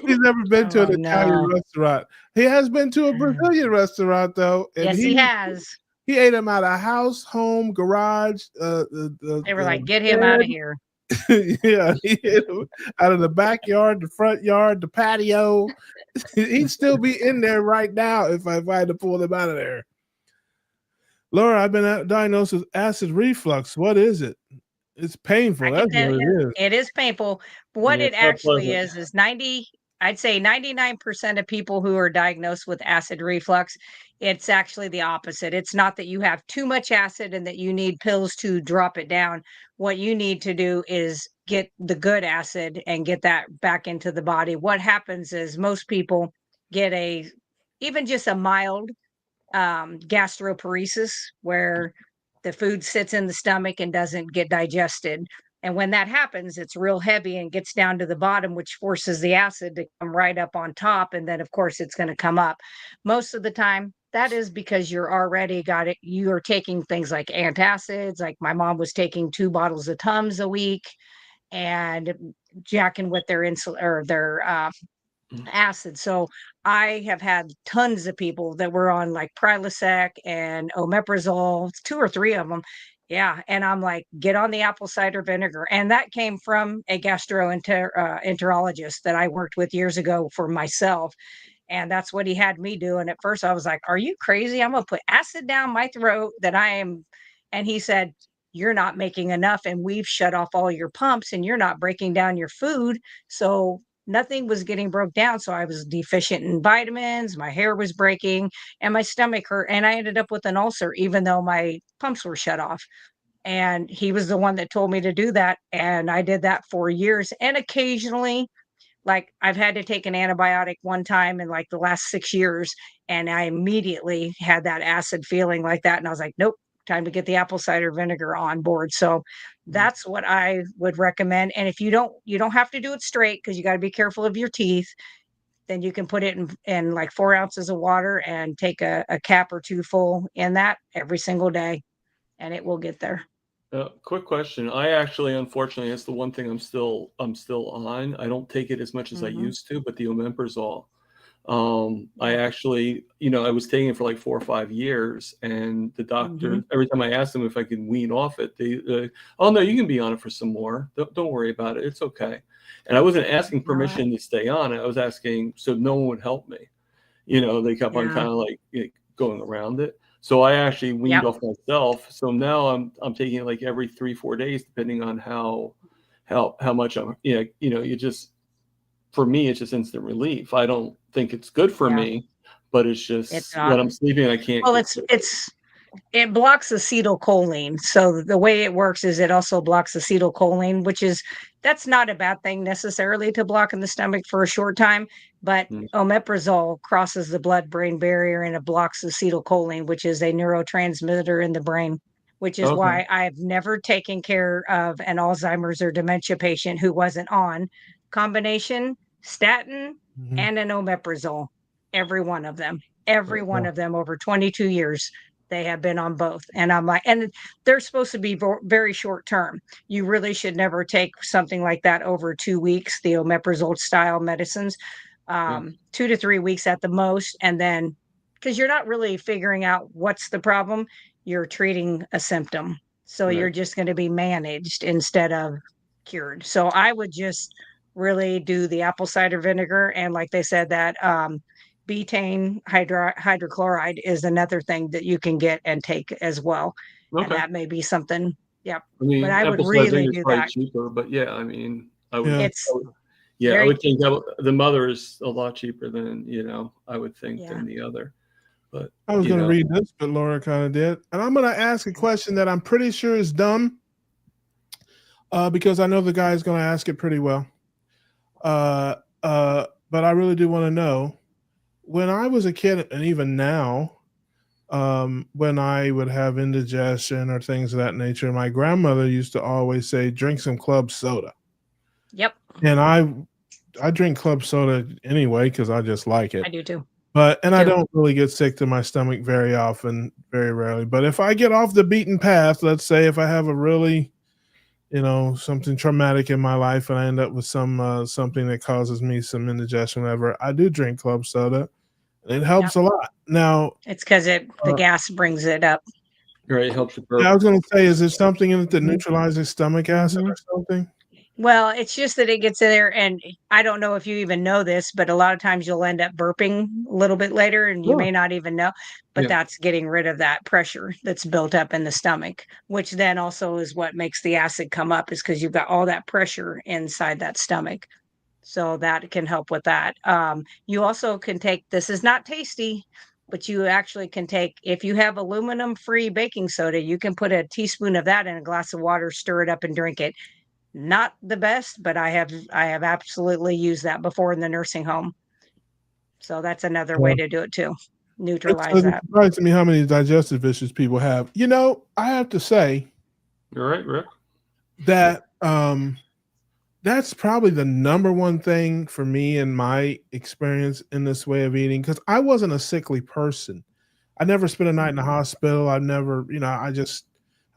B: He's never been to an Italian restaurant. He has been to a Brazilian restaurant though. And
C: yes, he has.
B: He ate him out of house, home, garage.
C: They were like, "Get him out of here."
B: Yeah, he ate him out of the backyard, the front yard, the patio. He'd still be in there right now if I had to pull him out of there. Laura, I've been diagnosed with acid reflux. What is it? It's painful. That's what it is.
C: It is painful. What it actually is 99% of people who are diagnosed with acid reflux, it's actually the opposite. It's not that you have too much acid and that you need pills to drop it down. What you need to do is get the good acid and get that back into the body. What happens is most people get even just a mild gastroparesis, where the food sits in the stomach and doesn't get digested. And when that happens, it's real heavy and gets down to the bottom, which forces the acid to come right up on top. And then, of course, it's going to come up. Most of the time, that is because you're already got it. You are taking things like antacids. Like my mom was taking 2 bottles of Tums a week and jacking with their insulin or their acid. So I have had tons of people that were on like Prilosec and omeprazole, 2 or 3 of them. Yeah. And I'm like, get on the apple cider vinegar. And that came from a gastroenterologist that I worked with years ago for myself. And that's what he had me do. And at first I was like, are you crazy? I'm going to put acid down my throat that I am. And he said, you're not making enough. And we've shut off all your pumps and you're not breaking down your food. So nothing was getting broke down. So I was deficient in vitamins. My hair was breaking and my stomach hurt. And I ended up with an ulcer, even though my pumps were shut off. And he was the one that told me to do that. And I did that for years. And occasionally, like I've had to take an antibiotic one time in like the last 6 years. And I immediately had that acid feeling like that. And I was like, nope, time to get the apple cider vinegar on board. So that's what I would recommend. And if you don't have to do it straight, because you got to be careful of your teeth, then you can put it in like 4 ounces of water and take a cap or 2 full in that every single day, and it will get there.
D: Quick question. I actually, unfortunately, it's the one thing I'm still on. I don't take it as much as I used to, but the omeprazole. I actually, I was taking it for like 4 or 5 years, and the doctor, every time I asked them if I could wean off it, they oh no, you can be on it for some more. Don't worry about it. It's okay. And I wasn't asking permission to stay on it. I was asking so no one would help me. They kept on kind of like going around it. So I actually weaned off myself. So now I'm taking it like every 3-4 days, depending on how much I'm, you just, for me, it's just instant relief. I don't think it's good for me, but it's just when I'm sleeping, I can't.
C: Well, it blocks acetylcholine. So the way it works is it also blocks acetylcholine, that's not a bad thing necessarily to block in the stomach for a short time, but omeprazole crosses the blood-brain barrier and it blocks acetylcholine, which is a neurotransmitter in the brain, which is why I've never taken care of an Alzheimer's or dementia patient who wasn't on combination statin and an omeprazole. Every one of them over 22 years. They have been on both. And I'm like, and they're supposed to be very short term. You really should never take something like that over 2 weeks, the omeprazole style medicines, 2 to 3 weeks at the most. And then, because you're not really figuring out what's the problem, you're treating a symptom. So you're just going to be managed instead of cured. So I would just really do the apple cider vinegar. And like they said, that betaine hydrochloride is another thing that you can get and take as well. And that may be something. Yep.
D: I mean,
C: but I would really do that.
D: Cheaper, but yeah, I mean, I would.
C: Yeah.
D: I would think that the mother is a lot cheaper than I would think than the other. But
B: I was going to read this, but Laura kind of did, and I'm going to ask a question that I'm pretty sure is dumb, because I know the guy is going to ask it pretty well. But I really do want to know. When I was a kid, and even now, when I would have indigestion or things of that nature, my grandmother used to always say, drink some club soda.
C: Yep.
B: And I drink club soda anyway because I just like it.
C: I do too.
B: I don't really get sick to my stomach very often, very rarely. But if I get off the beaten path, let's say if I have a really, something traumatic in my life and I end up with something that causes me some indigestion, whatever, I do drink club soda. It helps a lot. Now
C: it's because the gas brings it up.
D: Right, it helps you.
B: I was going to say, is there something in it that neutralizes stomach acid or something?
C: Well, it's just that it gets in there, and I don't know if you even know this, but a lot of times you'll end up burping a little bit later, and you may not even know. But that's getting rid of that pressure that's built up in the stomach, which then also is what makes the acid come up, is because you've got all that pressure inside that stomach. So that can help with that. You also can take, this is not tasty, but you actually can take, if you have aluminum-free baking soda, you can put a teaspoon of that in a glass of water, stir it up, and drink it. Not the best, but I have absolutely used that before in the nursing home. So that's another way to do it too. Neutralize that.
B: It surprises me how many digestive issues people have. I have to say,
D: you're right, Rick,
B: that that's probably the number one thing for me in my experience in this way of eating, because I wasn't a sickly person. I never spent a night in the hospital. I never, I just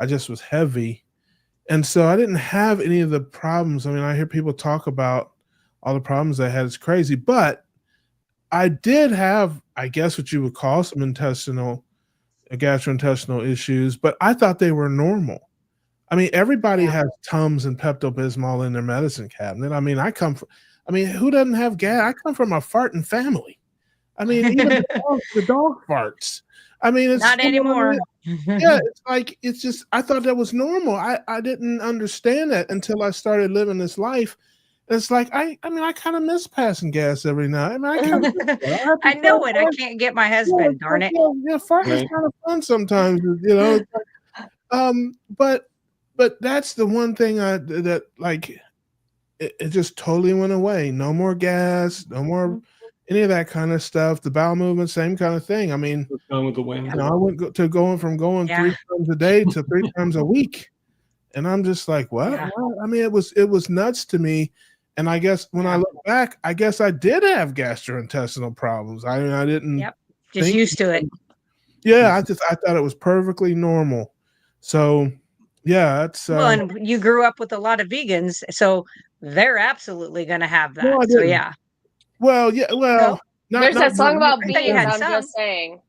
B: was heavy. And so I didn't have any of the problems. I mean, I hear people talk about all the problems I had. It's crazy. But I did have, I guess, what you would call some gastrointestinal issues, but I thought they were normal. I mean, everybody has Tums and Pepto-Bismol in their medicine cabinet. I mean, who doesn't have gas? I come from a farting family. I mean, even the dog farts. I mean, it's
C: not anymore.
B: It's just, I thought that was normal. I didn't understand that until I started living this life. And it's like, I kind of miss passing gas every now. I
C: know it. I can't get my husband, darn it.
B: Yeah, farting is kind of fun sometimes, But that's the one thing it just totally went away. No more gas, no more any of that kind of stuff. The bowel movement, same kind of thing. I mean,
D: with the wind.
B: I went from going 3 times a day to 3 times a week, and I'm just like, what?
C: Yeah.
B: I mean, it was nuts to me. And I guess when I look back, I guess I did have gastrointestinal problems. I didn't.
C: Yep. Just used to it.
B: Yeah, I thought it was perfectly normal. So. Yeah, that's
C: well, and you grew up with a lot of vegans, so they're absolutely going to have that.
B: No,
E: There's that song about beans. I'm
C: some.
E: just saying.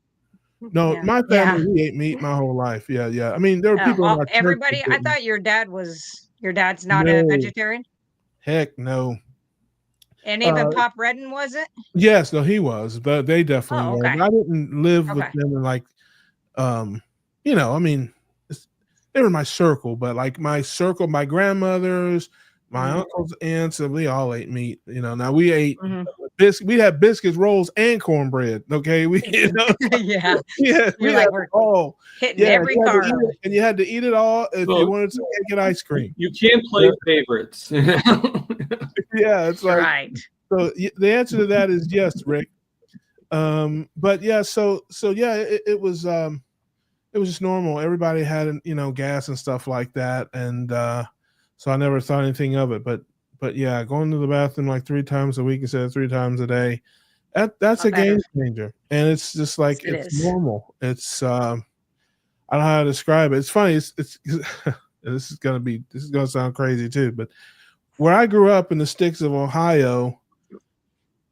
B: No, my family, we ate meat my whole life. Yeah. I mean, there were people in our
C: everybody.
B: church
C: I thought your dad's not a vegetarian.
B: Heck no.
C: And even Pop Redden wasn't?
B: Yes, no, he was, but they definitely were.
C: Okay.
B: I didn't live with them and like, I mean, they were my circle, but like my circle, my grandmothers, my uncles, aunts, and we all ate meat. Now we ate we had biscuits, rolls, and cornbread. Okay,
C: yeah,
B: we had
C: we're
B: all
C: hitting every carb,
B: and you had to eat it all if you wanted some cake and ice cream.
D: You can't play favorites.
B: Yeah, it's like
C: right.
B: So the answer to that is yes, Rick. But yeah, so yeah, it was just normal. Everybody had gas and stuff like that, and so I never thought anything of it. But yeah, going to the bathroom like 3 times a week instead of 3 times a day, that's a game changer. And it's just like it's normal. It's I don't know how to describe it. It's funny. It's this is gonna sound crazy too, but where I grew up in the sticks of Ohio,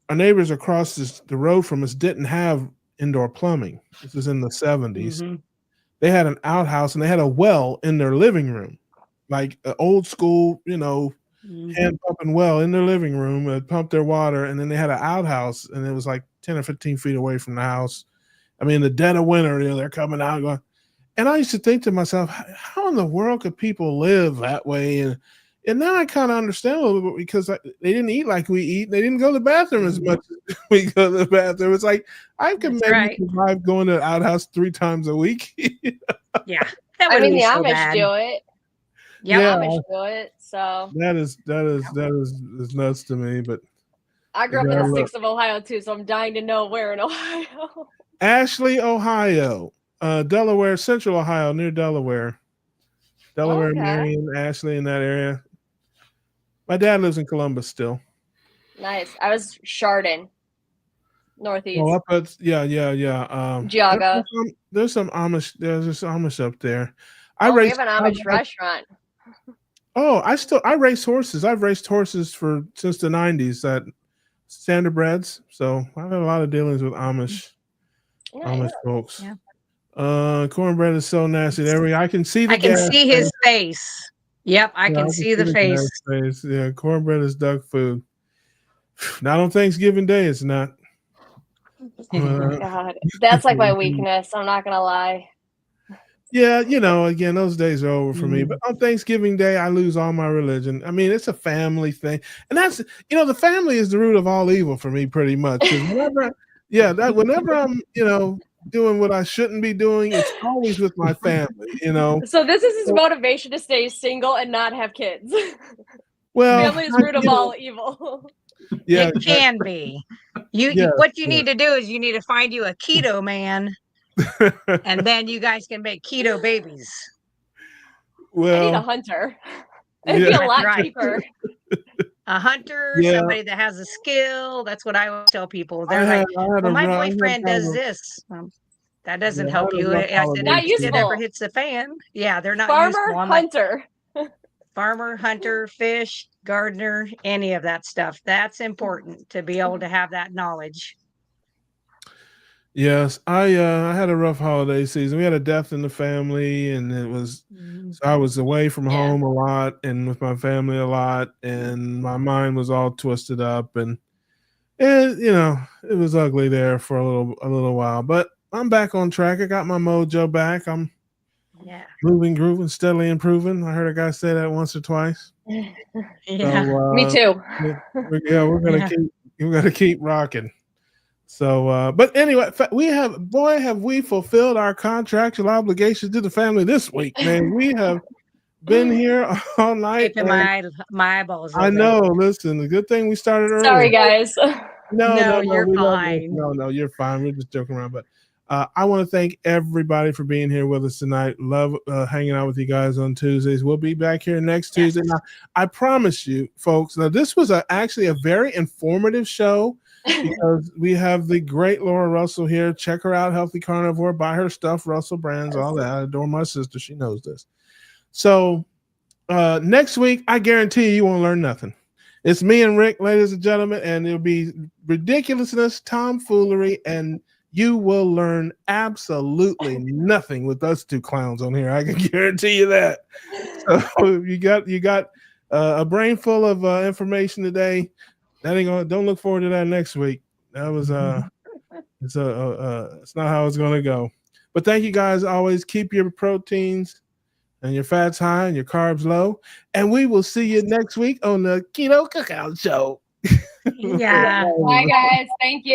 B: our neighbors across the road from us didn't have indoor plumbing. This was in the 70s. They had an outhouse and they had a well in their living room, like an old school, hand pumping well in their living room. It pumped their water, and then they had an outhouse, and it was like 10 or 15 feet away from the house. I mean, in the dead of winter, they're coming out going. And I used to think to myself, how in the world could people live that way? And now I kind of understand a little bit because they didn't eat like we eat. They didn't go to the bathroom as much as we go to the bathroom. It's like I can maybe survive going to the outhouse 3 times a week.
C: Yeah,
E: I mean the Amish do it.
C: Yeah,
E: Amish do it. So
B: that is nuts to me. But
E: I grew up in the sticks of Ohio too, so I'm dying to know where in Ohio.
B: Ashley, Ohio, Delaware, Central Ohio, near Delaware, Marion, Ashley, in that area. My dad lives in Columbus still.
E: Nice. I was Chardon, northeast.
B: Oh, up at, yeah.
E: Geauga.
B: There's some Amish. There's Amish up there.
E: We have an Amish restaurant.
B: Oh, I race horses. I've raced horses since the 90s at Standardbreds. So I've had a lot of dealings with Amish folks. Yeah. Cornbread is so nasty. I can see
C: his face. Yep, I can see the face.
B: Yeah, cornbread is duck food. Not on Thanksgiving Day, it's not.
E: God, that's like my weakness. I'm not gonna lie.
B: Yeah, again, those days are over for me. But on Thanksgiving Day, I lose all my religion. I mean, it's a family thing, and that's the family is the root of all evil for me, pretty much. Whenever I'm doing what I shouldn't be doing, it's always with my family.
E: So this is his motivation to stay single and not have kids.
B: Well,
E: family is root of all evil.
B: Yeah,
C: it can be. What you need to do is you need to find you a keto man, and then you guys can make keto babies.
B: Well,
E: I need a hunter. It'd be a lot cheaper.
C: A hunter, somebody that has a skill. That's what I always tell people. They're my boyfriend does this. That doesn't help you. I said,
E: not useful.
C: It never hits the fan. Yeah, they're not
E: Farmer, hunter.
C: Farmer, hunter, fish, gardener, any of that stuff. That's important to be able to have that knowledge.
B: Yes, I had a rough holiday season. We had a death in the family, and it was so I was away from home a lot and with my family a lot, and my mind was all twisted up, and it was ugly there for a little while. But I'm back on track. I got my mojo back. I'm moving, grooving, steadily improving. I heard a guy say that once or twice.
C: Yeah,
B: so,
E: me too.
B: We're gonna keep rocking. So, but anyway, have we fulfilled our contractual obligations to the family this week, man. We have been here all night.
C: My eyeballs.
B: I know. Listen, the good thing we started early.
E: Sorry, guys.
B: No,
C: you're fine.
B: No, you're fine. We're just joking around. But I want to thank everybody for being here with us tonight. Love hanging out with you guys on Tuesdays. We'll be back here next Tuesday. Now, I promise you, folks. Now, this was actually a very informative show. Because we have the great Laura Russell here. Check her out, Healthy Carnivore. Buy her stuff, Russell Brands, all that. I adore my sister. She knows this. So next week, I guarantee you won't learn nothing. It's me and Rick, ladies and gentlemen, and it'll be ridiculousness, tomfoolery, and you will learn absolutely nothing with us two clowns on here. I can guarantee you that. So you got a brain full of information today. That ain't gonna. Don't look forward to that next week. That was it's not how it's gonna go. But thank you guys. Always keep your proteins and your fats high and your carbs low. And we will see you next week on the Keto Cookout Show.
C: Yeah.
E: Bye, guys. Thank you.